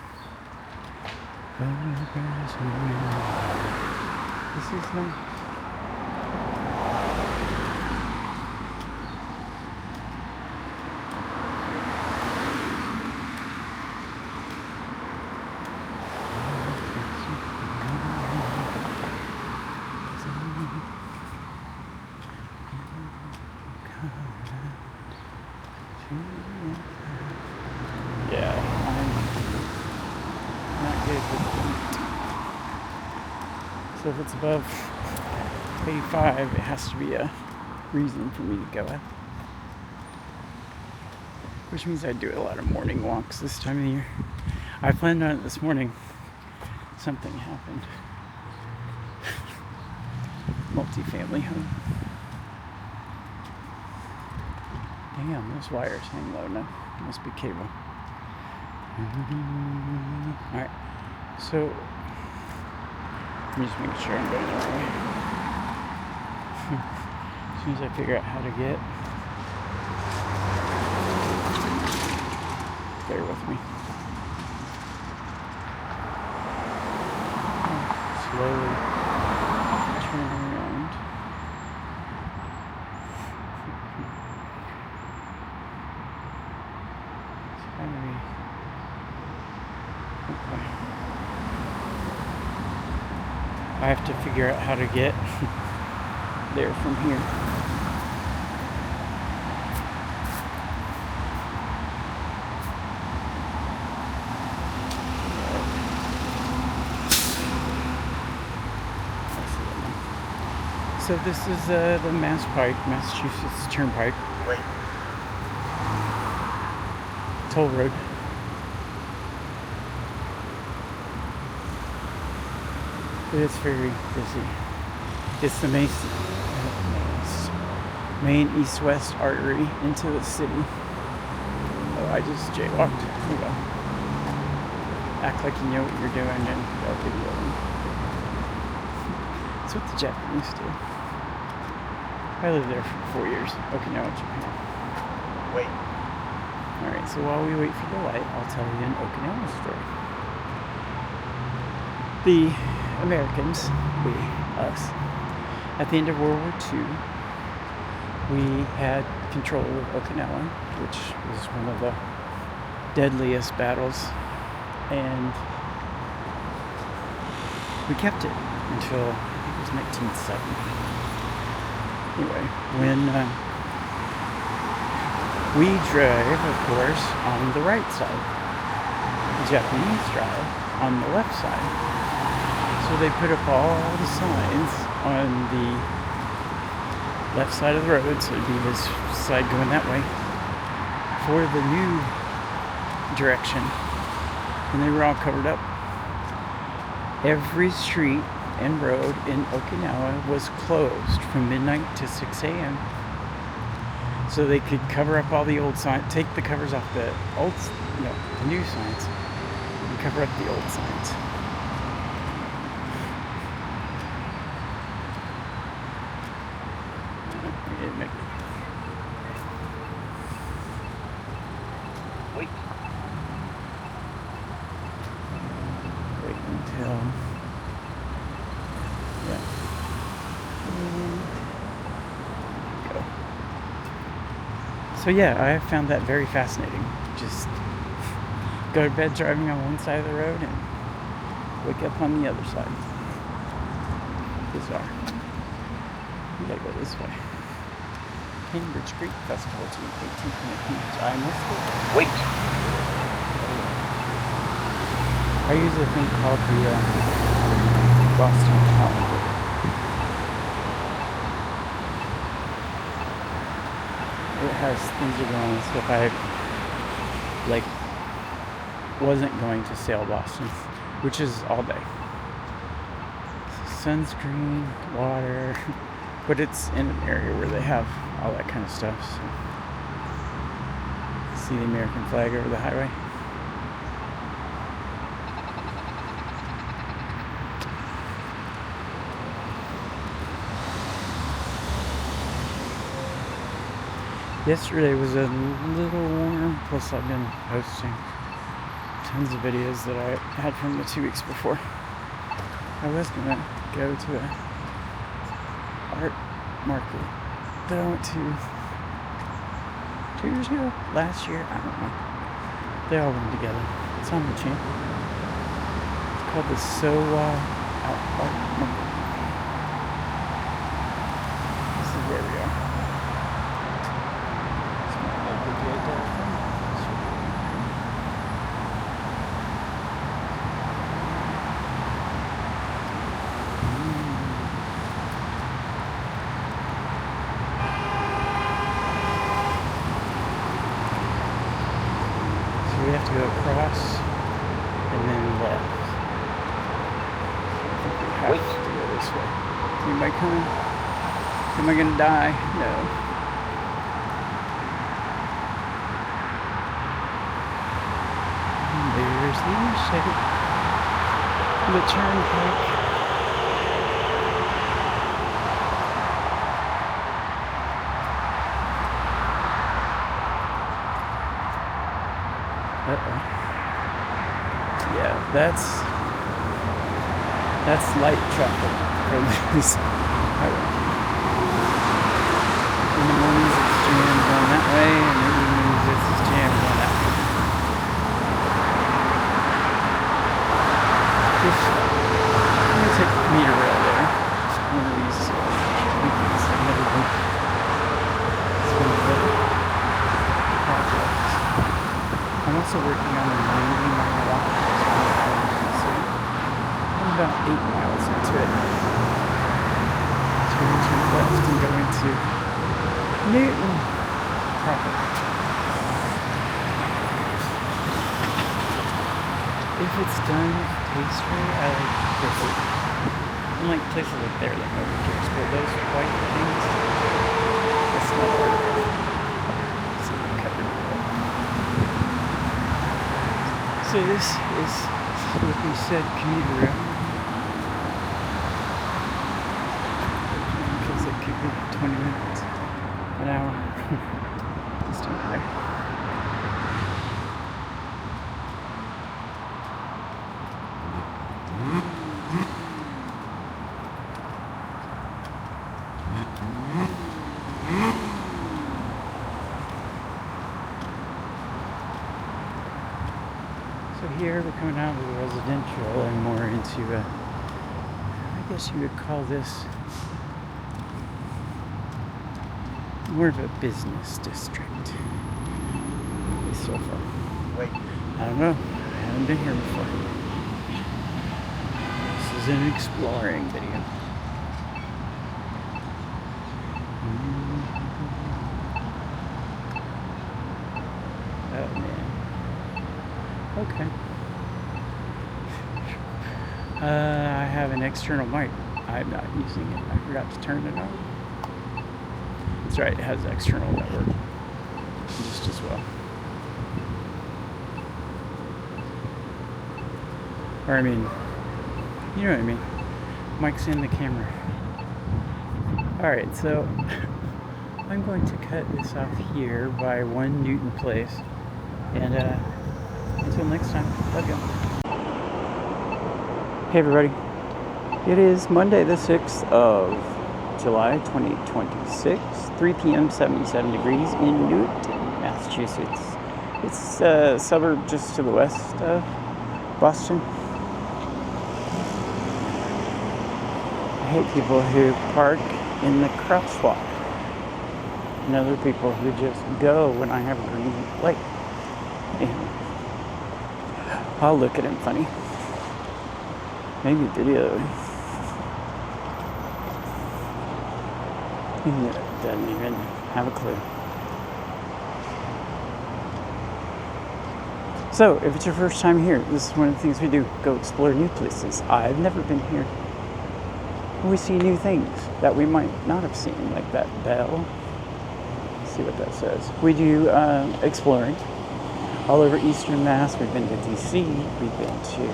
This is nice. Yeah, I'm not good with heat. So if it's above 85, it has to be a reason for me to go out. which means I do a lot of morning walks this time of the year. I planned on it this morning. Something happened. Multi-family home. Damn, those wires hang low now. Must be cable. Alright, so I'm just making sure I'm going the right way. As soon as I figure out how to get, bear with me. Slowly turn around. It's finally okay. I have to figure out how to get there from here. So this is the Massachusetts Turnpike. Wait. Toll road. But it's very busy. It's the main east-west artery into the city. Oh, I just jaywalked. Here we go. Act like you know what you're doing and go videoing. That's what the Japanese do. I lived there for 4 years. Okinawa, Japan. Wait. Alright, so while we wait for the light, I'll tell you an Okinawa story. The Americans, us, at the end of World War II, we had control of Okinawa, which was one of the deadliest battles, and we kept it until it was 1970. Anyway, when we drive, of course, on the right side. The Japanese drive on the left side. So they put up all the signs on the left side of the road, so it'd be this side going that way, for the new direction. And they were all covered up. Every street and road in Okinawa was closed from midnight to 6 a.m. so they could cover up all the old signs, take the covers off the the new signs, and cover up the old signs. Wait. Wait until. Yeah. Go. So yeah, I have found that very fascinating. Just go to bed driving on one side of the road and wake up on the other side. Bizarre. We gotta go this way. Cambridge Greek Festival to 18.8. I missed it. Wait. I use a thing called the Boston calendar. It has things that go on. So if I wasn't going to sail Boston, which is all day. Sunscreen, water, but it's in an area where they have all that kind of stuff. So. See the American flag over the highway? Yesterday was a little warm, plus I've been posting tons of videos that I had from the 2 weeks before. I was gonna go to a art market that I went to 2 years ago, last year, I don't know. They all went together. It's on the channel. It's called the Sowa Art Market. This is where we are. anybody coming? Am I gonna die? No. And there's the shape. The turnpike. Uh-oh. Yeah, that's light traffic for this highway. In the mornings it's jammed going that way, and in the evenings it's jammed going that way. I'm gonna take the commuter rail there. One of these weekends I've never been. It's been a good project. I'm also working on a 90-mile walk. I'm about 8 miles into it. So we're going to turn left and go into Newton proper. If it's done pastry, I like pastry. Unlike places like there that nobody cares, but those white things, that's not hard. It's covered. So this is what we said commuter rail. Because it could be 20 minutes, an hour. Just over there. So here we're coming out of the residential and more into I guess you would call this more of a business district. So far. Wait. I don't know. I haven't been here before. This is an exploring video. Oh man. Okay. I have an external mic. I'm not using it. I forgot to turn it on. That's right, it has external network. Just as well. Or I mean, you know what I mean. Mic's in the camera. Alright, so I'm going to cut this off here by 1 Newton Place. And until next time, love you. Hey everybody. It is Monday the 6th of July 2026, 3 p.m., 77 degrees in Newton, Massachusetts. It's a suburb just to the west of Boston. I hate people who park in the crosswalk and other people who just go when I have a green light. And I'll look at him funny. Maybe video. He doesn't even have a clue. So, if it's your first time here, this is one of the things we do. Go explore new places. I've never been here. We see new things that we might not have seen, like that bell. Let's see what that says. We do exploring all over Eastern Mass. We've been to DC. We've been to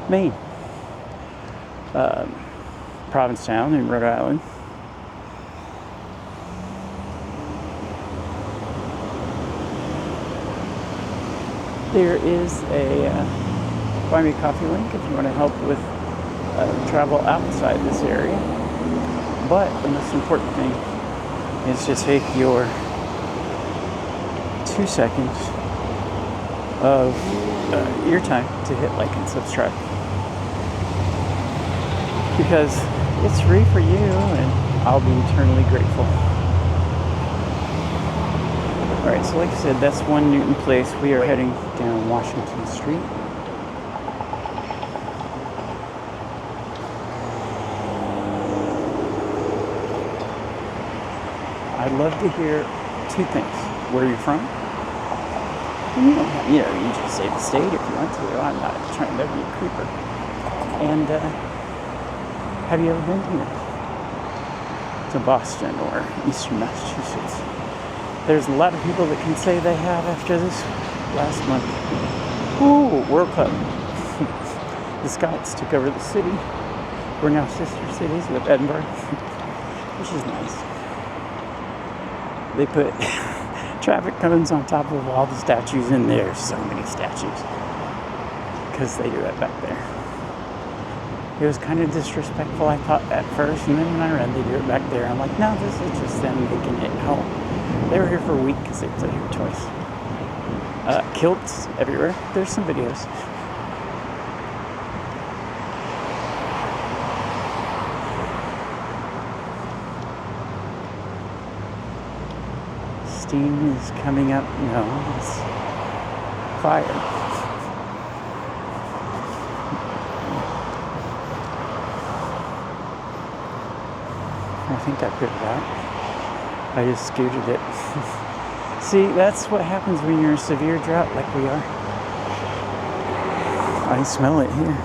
Maine, Provincetown in Rhode Island. There is a buy me coffee link if you want to help with travel outside this area. But the most important thing is to take your 2 seconds of your time to hit like and subscribe. Because it's free for you and I'll be eternally grateful. Alright, so like I said, that's 1 Newton Place. We are heading down Washington Street. I'd love to hear 2 things. Where you're from. And you don't have, you just say the state if you want to. I'm not trying to be a creeper. And Have you ever been here to Boston or Eastern Massachusetts? There's a lot of people that can say they have after this last month. Ooh, World Cup. The Scots took over the city. We're now sister cities with Edinburgh, which is nice. They put traffic cones on top of all the statues, and there's so many statues because they do it back there. It was kind of disrespectful, I thought, at first, and then when I read they do it back there, I'm like, no, this is just them making it home. They were here for a week because they played here twice. Kilts everywhere. There's some videos. Steam is coming up. No, it's fire. I think I put it out. I just scooted it. See, that's what happens when you're in a severe drought like we are. I smell it here.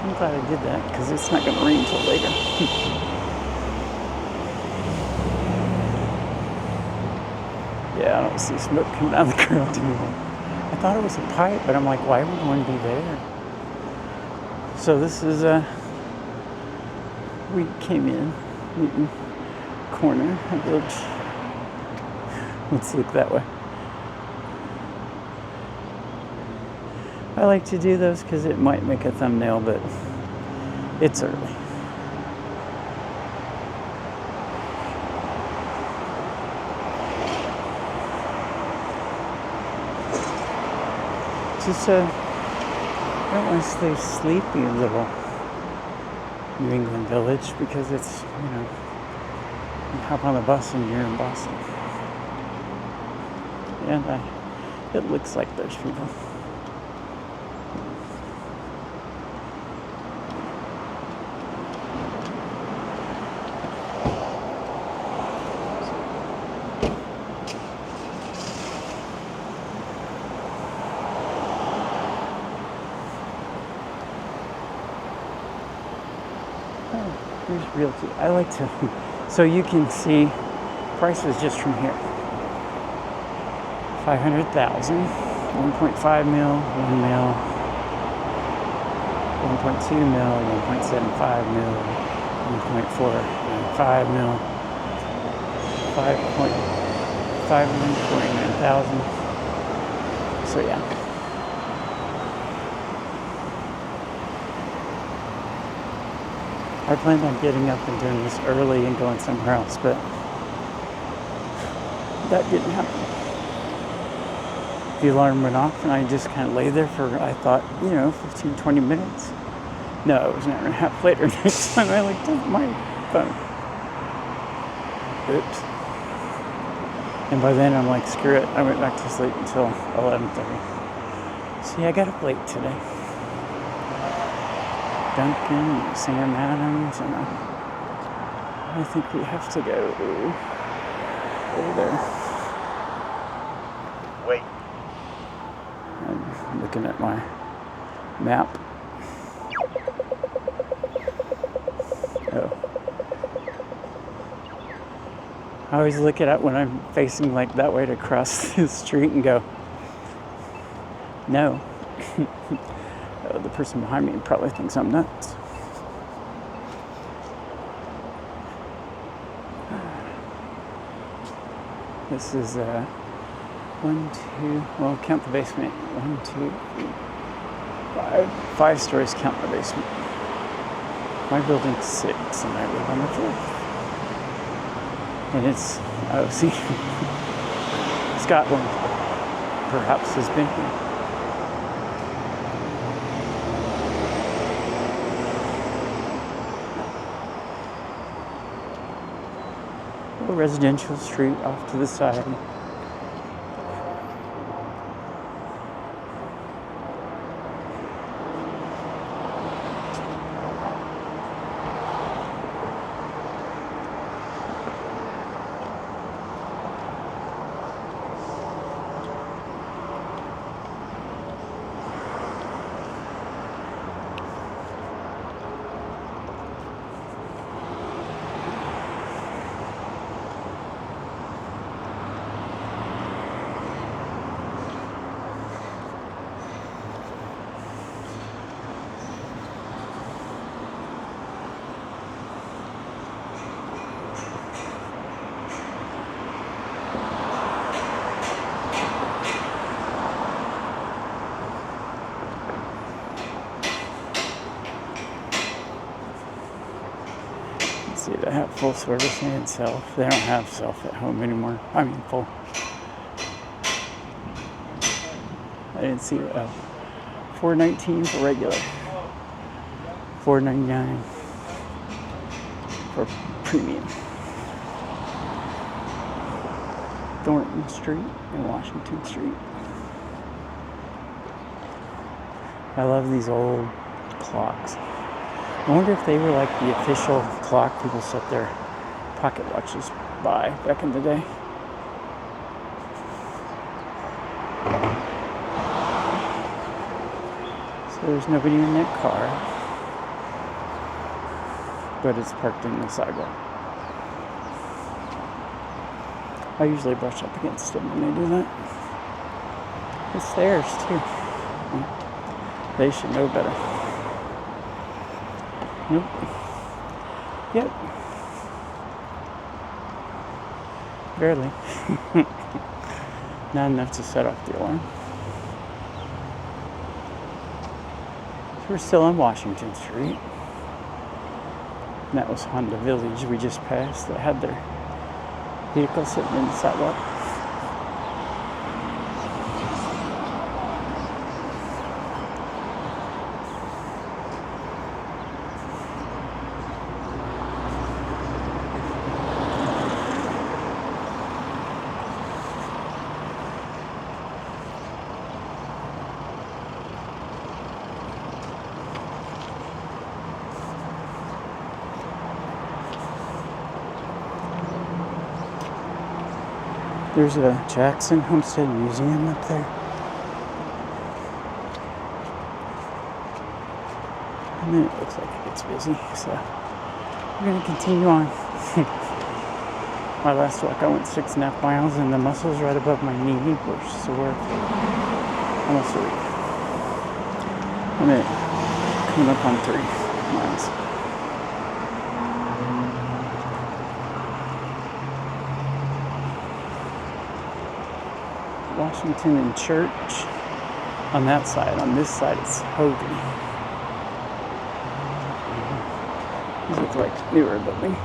I'm glad I did that because it's not going to rain until later. Yeah, I don't see smoke coming out of the ground anymore. I thought it was a pipe, but I'm like, why would one be there? So this is we came in Newton Corner and Village. Let's look that way. I like to do those because it might make a thumbnail, but it's early. Just I don't want to stay sleepy a little New England Village because it's, you hop on the bus and you're in Boston. And it looks like there's people. Here's Realty. I like to, so you can see prices just from here. 500,000, 1.5 mil, 1 mil, 1.2 mil, 1.75 mil, 1.45 mil, 549,000. So yeah. I planned on getting up and doing this early and going somewhere else, but that didn't happen. The alarm went off and I just kind of lay there for, I thought, 15, 20 minutes. No, it was an hour and a half later. Next time I looked at my phone. Oops. And by then I'm like, screw it. I went back to sleep until 11:30. See, I got up late today. Duncan, Sam Adams, and I think we have to go over there. Wait. I'm looking at my map. Oh. I always look at it when I'm facing like that way to cross the street and go, no. The person behind me probably thinks I'm nuts. This is 1, 2, well, count the basement. 1, 2, 3, 5 stories, count the basement. My building's 6 and I live on the 4th. And it's, see, Scotland perhaps has been here. A residential street off to the side. see, they have full service and self. They don't have self at home anymore. I mean, full. I didn't see it. Oh, $4.19 for regular. $4.99 for premium. Thornton Street and Washington Street. I love these old clocks. I wonder if they were like the official clock people set their pocket watches by back in the day. So there's nobody in that car, but it's parked in the sidewalk. I usually brush up against them when they do that. It's theirs too. They should know better. Nope. Yep. Barely. Not enough to set off the alarm. So we're still on Washington Street. And that was Honda Village we just passed that had their vehicle sitting in the sidewalk. There's a Jackson Homestead Museum up there. And then it looks like it gets busy, so we're going to continue on. My last walk, I went 6.5 miles, and the muscles right above my knee were sore for almost a week. I'm coming up on 3 miles. Washington and Church on that side. On this side, it's Hovey. These look like newer buildings.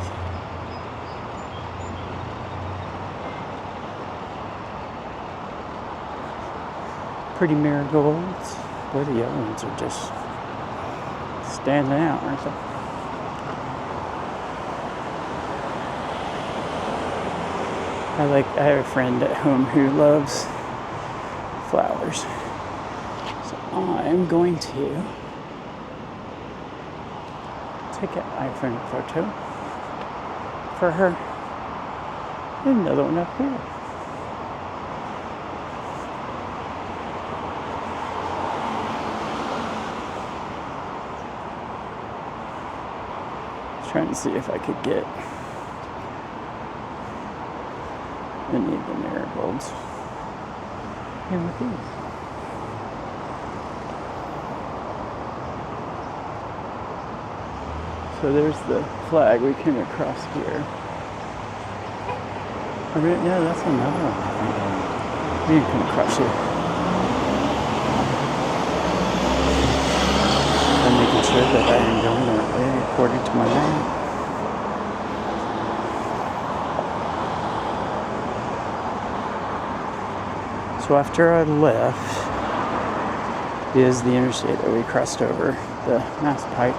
Pretty marigolds. Boy, the yellow ones are just standing out, aren't they? I have a friend at home who loves flowers. So I'm going to take an iPhone photo for her. And another one up here. Trying to see if I could get any of the marigolds in with these. So there's the flag we came across here. Yeah, that's another one, I think. We didn't come across here. I'm making sure that I am going the right way according to my map. So after I left is the interstate that we crossed over, the Mass Pike.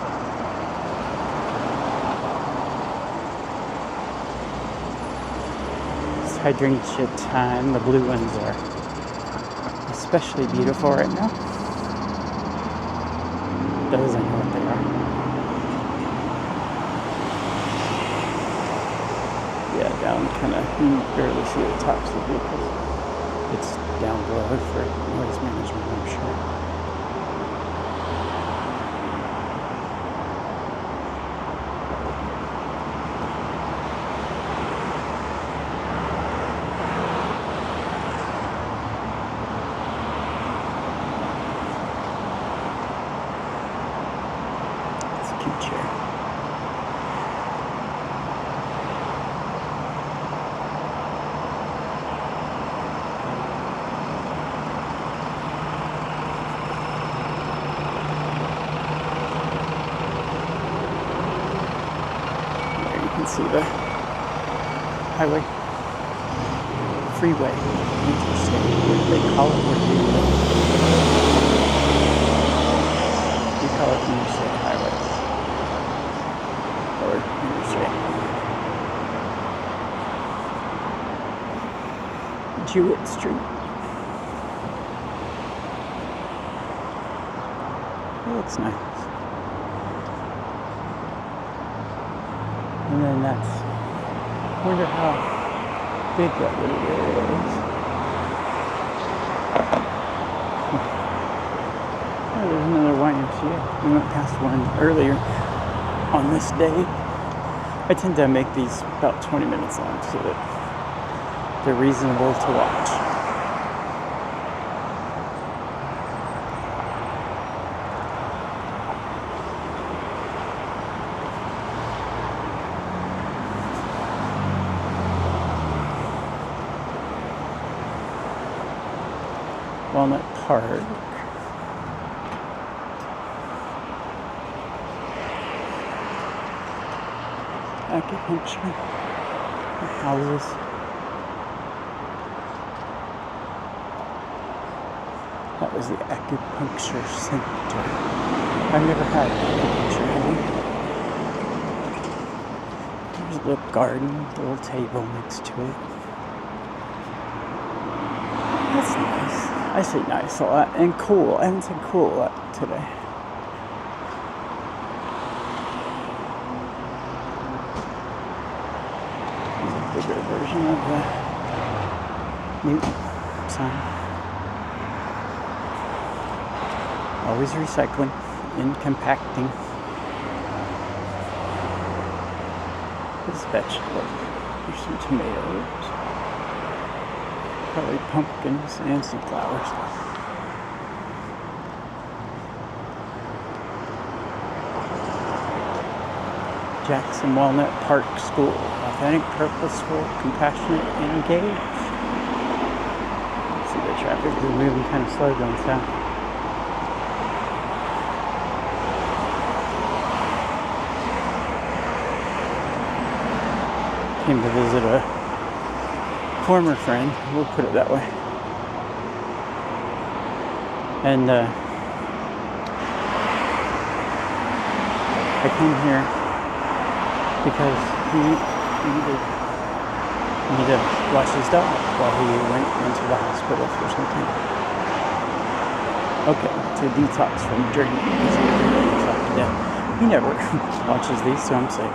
It's hydrangeia time. The blue ones are especially beautiful right now. Those I know what they are. Yeah, down kind of, you can barely see the tops of the vehicles. It's down below for noise management, I'm sure. It's a cute chair. see the highway, freeway, interstate. What do they call it where you live? We call it interstate highway or interstate. Jewett Street. It looks nice. And then that's, wonder how big that little area is. Oh, there's another YMCA. We went past one earlier on this day. I tend to make these about 20 minutes long so that they're reasonable to watch. Walnut Park. Acupuncture. Houses. That was the acupuncture center. I've never had acupuncture. There's a little garden, a little table next to it. That's nice. I say nice a lot, and cool. I haven't said cool a lot today. There's a bigger version of the Newton sign. Always recycling and compacting. This vegetable. There's some tomatoes. Probably pumpkins and some flowers. Jackson Walnut Park School. Authentic, purposeful, compassionate, and engaged. See the traffic is moving kind of slow going south. Came to visit a former friend, we'll put it that way. And I came here because he needed me to watch his dog while he went into the hospital for something. Okay, to detox from drinking because he was really shocked to death. He never watches these, so I'm safe.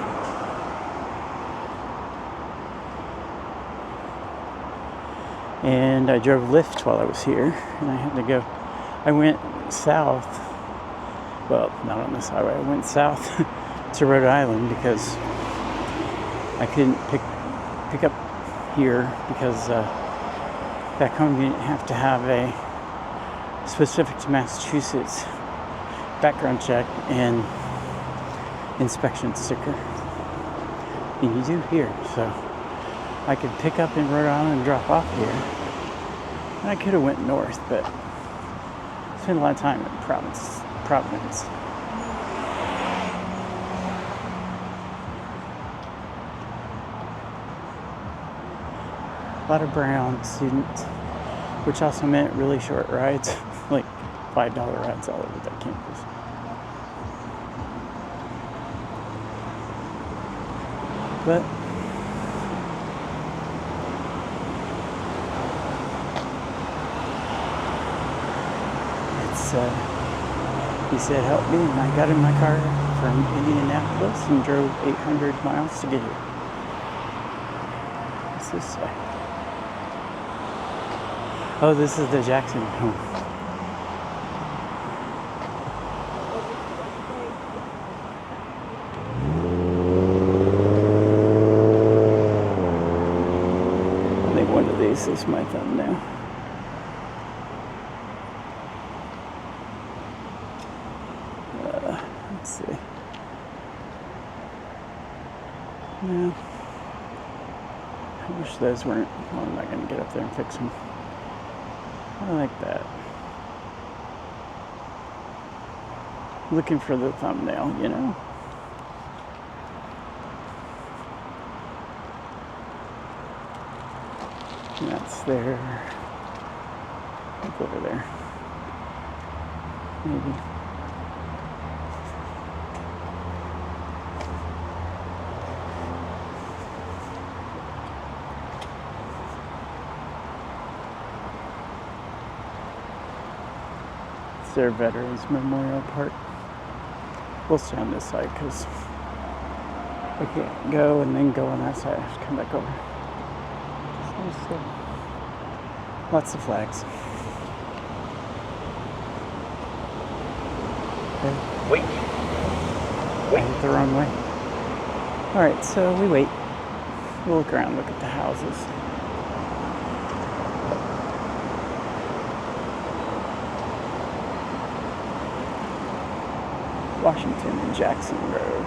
And I drove Lyft while I was here, and I had to go. I went south, well, not on this highway, I went south to Rhode Island because I couldn't pick up here because back home you didn't have to have a specific to Massachusetts background check and inspection sticker. And you do here, so I could pick up in Rhode Island and drop off here. And I could have went north, but spent a lot of time in Providence. A lot of brown students, which also meant really short rides, like $5 rides all over that campus. But he said, help me, and I got in my car from Indianapolis and drove 800 miles to get here. What's this say? Oh, this is the Jackson home. I think one of these is my thumbnail. Let's see. No. I wish those weren't. Well, I'm not going to get up there and fix them. I like that. Looking for the thumbnail, you know? And that's there. Look over there. Maybe. It's their Veterans Memorial Park. We'll stay on this side because we can't go and then go on that side. I have to come back over. So, lots of flags. Okay. Wait. I hit the wrong way. Alright, so we wait. We'll look around, look at the houses. Washington and Jackson Road.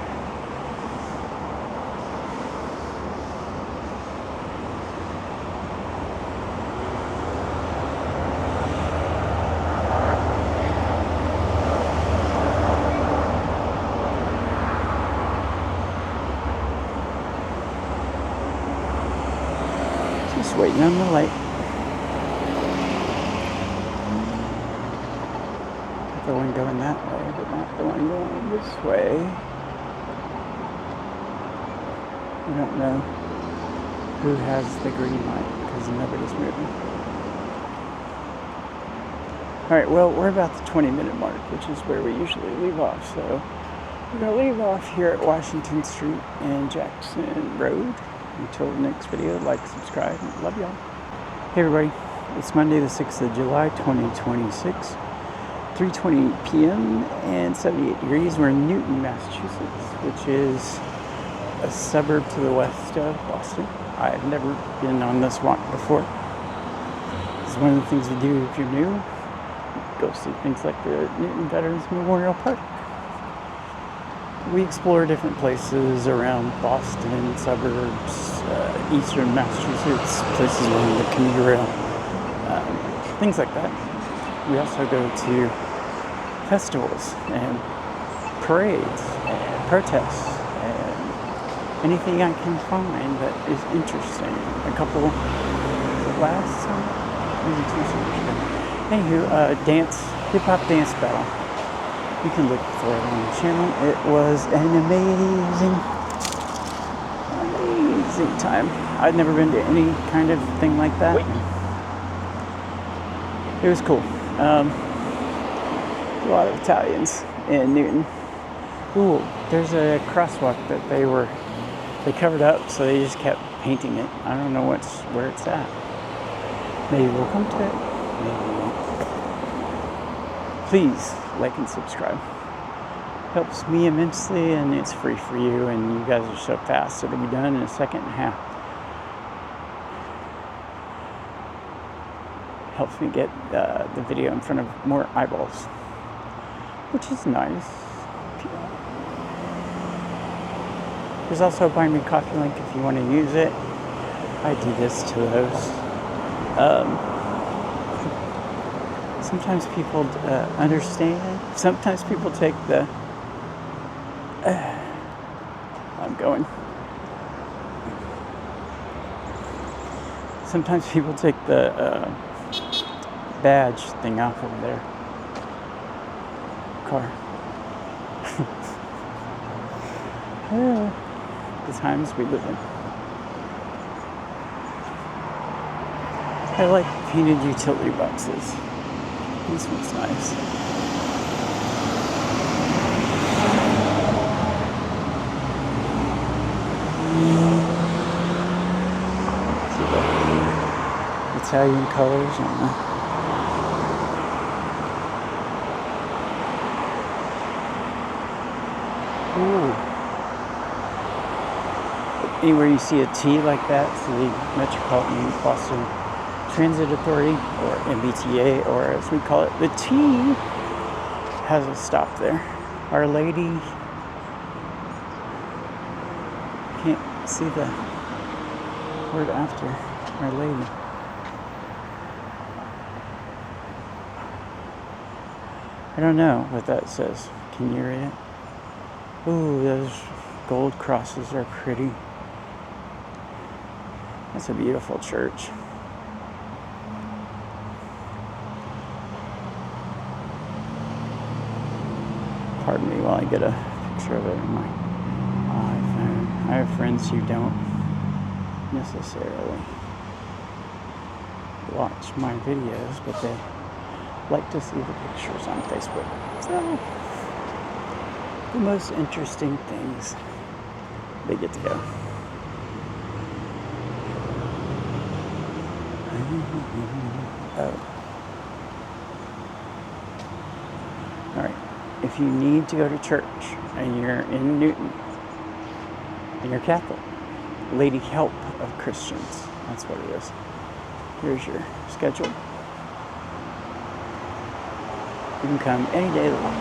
Just waiting on the light. The one going that way, but not the one going this way. I don't know who has the green light because nobody's moving. Alright, well, we're about the 20-minute mark, which is where we usually leave off. So we're going to leave off here at Washington Street and Jackson Road. Until the next video, like, subscribe, and love y'all. Hey everybody, it's Monday the 6th of July, 2026. 3:20 p.m. and 78 degrees. We're in Newton, Massachusetts, which is a suburb to the west of Boston. I've never been on this walk before. This is one of the things we do if you're new. Go see things like the Newton Veterans Memorial Park. We explore different places around Boston, suburbs, eastern Massachusetts, places along the commuter rail, things like that. We also go to festivals and parades and protests and anything I can find that is interesting. A couple last summer, maybe 2 summers ago. Anywho, hip-hop dance battle. You can look for it on the channel. It was an amazing time. I'd never been to any kind of thing like that. It was cool. A lot of Italians in Newton. Ooh, there's a crosswalk that they covered up, so they just kept painting it. I don't know where it's at. Maybe we'll come to it. Maybe we won't. Please like and subscribe. Helps me immensely, and it's free for you. And you guys are so fast; it'll be done in a second and a half. Helps me get the video in front of more eyeballs, which is nice. There's also a Buy Me Coffee link if you want to use it. I do this to those. Sometimes people understand. Sometimes people take the... I'm going. Sometimes people take the... badge thing off of their car. The times we live in. I like painted utility boxes. This one's nice. See the Italian colors on the... Ooh. Anywhere you see a T like that, it's the Metropolitan Boston Transit Authority, or MBTA, or as we call it, the T, has a stop there. Our Lady, can't see the word after Our Lady. I don't know what that says. Can you read it? Ooh, those gold crosses are pretty. That's a beautiful church. Pardon me while I get a picture of it in my iPhone. I have friends who don't necessarily watch my videos, but they like to see the pictures on Facebook. So, the most interesting things, they get to go. Oh. Alright. If you need to go to church and you're in Newton and you're Catholic, Lady Help of Christians, that's what it is. Here's your schedule. You can come any day of the week.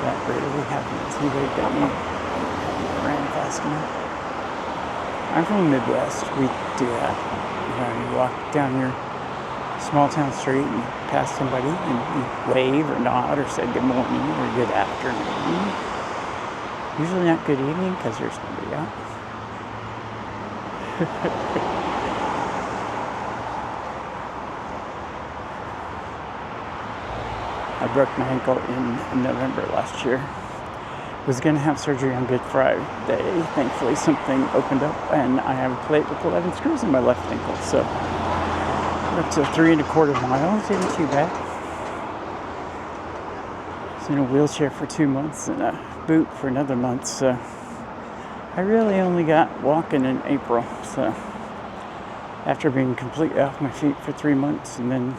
That rarely happens. Anybody got me? Ran fast enough. I'm from the Midwest. We do that. You walk down your small town street and you pass somebody and you wave or nod or say good morning or good afternoon. Usually not good evening because there's nobody out. I broke my ankle in November last year. Was going to have surgery on Good Friday. Thankfully something opened up and I have a plate with 11 screws in my left ankle. So up to 3.25 miles, isn't too bad. I was in a wheelchair for 2 months and a boot for another month. So I really only got walking in April. So after being completely off my feet for 3 months and then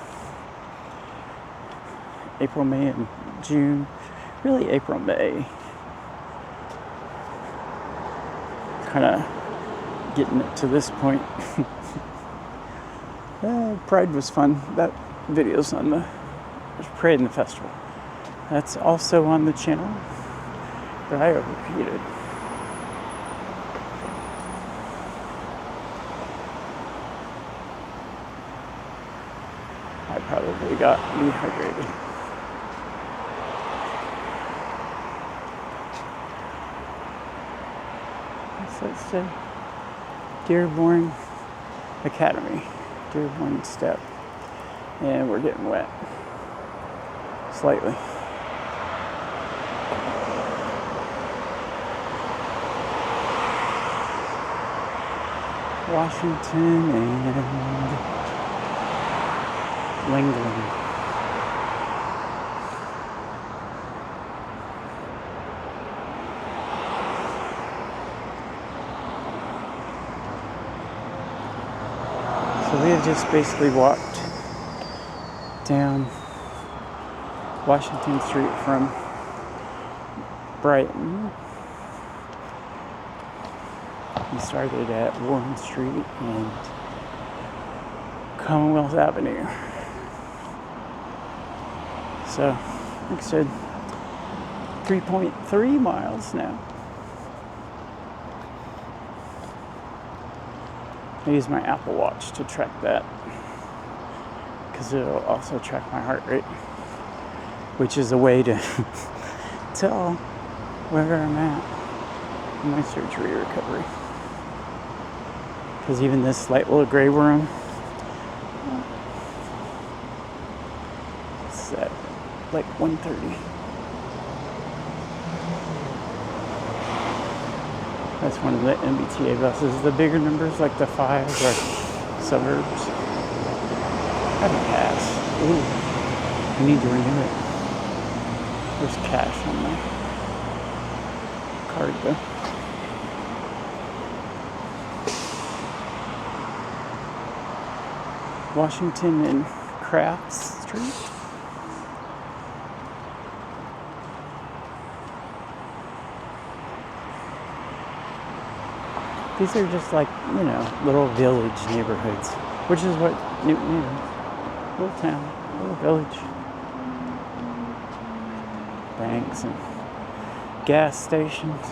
April, May, and June, really April, May, kind of getting it to this point. Pride was fun. That video's on the Parade in the Festival. That's also on the channel, but I overheated. I probably got dehydrated. So it said Dearborn Academy, Dearborn Step, and we're getting wet slightly. Washington and Langland. So we have just basically walked down Washington Street from Brighton. We started at Warren Street and Commonwealth Avenue. So, like I said, 3.3 miles now. I use my Apple Watch to track that because it'll also track my heart rate, which is a way to tell where I'm at in my surgery recovery. Because even this light little gray worm, it's at like 130. That's one of the MBTA buses. The bigger numbers, like the 5s, are suburbs. I have a pass. Ooh, I need to renew it. There's cash on my card though. Washington and Crafts Street. These are just like, you know, little village neighborhoods, which is what Newton is. Little town, little village. Banks and gas stations.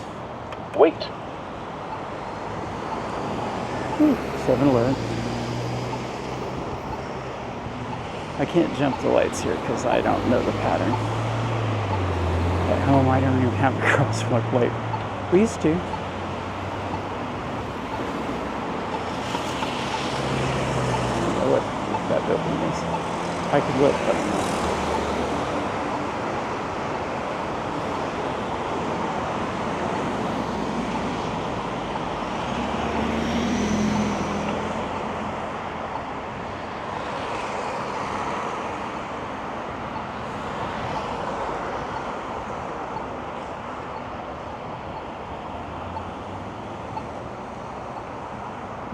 Wait. 7-Eleven. I can't jump the lights here because I don't know the pattern. At home, I don't even have a crosswalk light. We used to. What that building is. I could look, but no.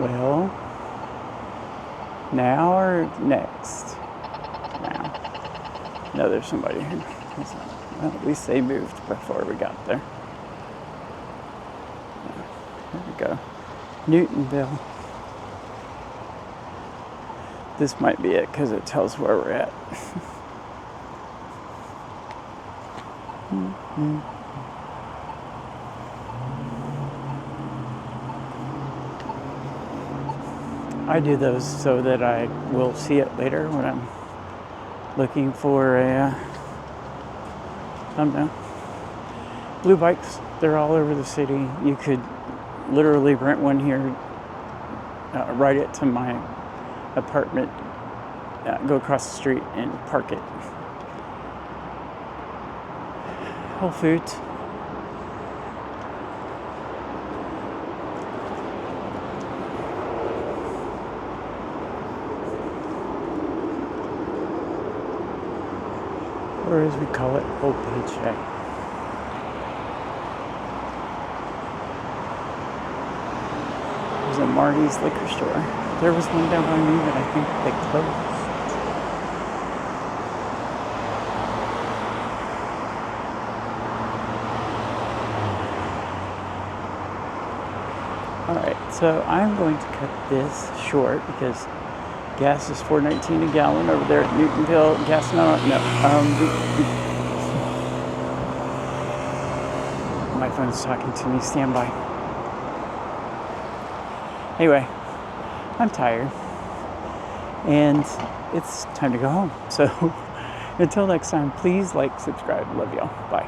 Well, now or next? Now. No, there's somebody here. Well, at least they moved before we got there. There we go. Newtonville. This might be it because it tells where we're at. I do those so that I will see it later when I'm looking for a, I don't know, blue bikes. They're all over the city. You could literally rent one here, ride it to my apartment, go across the street and park it. Whole Foods. Or as we call it, Old Paycheck. There's a Marty's liquor store. There was one down by me, but I think they closed. Alright, so I'm going to cut this short because gas is $4.19 a gallon over there at Newtonville. Gas, no. My phone's talking to me. Stand by. Anyway, I'm tired. And it's time to go home. So until next time, please like, subscribe. Love y'all. Bye.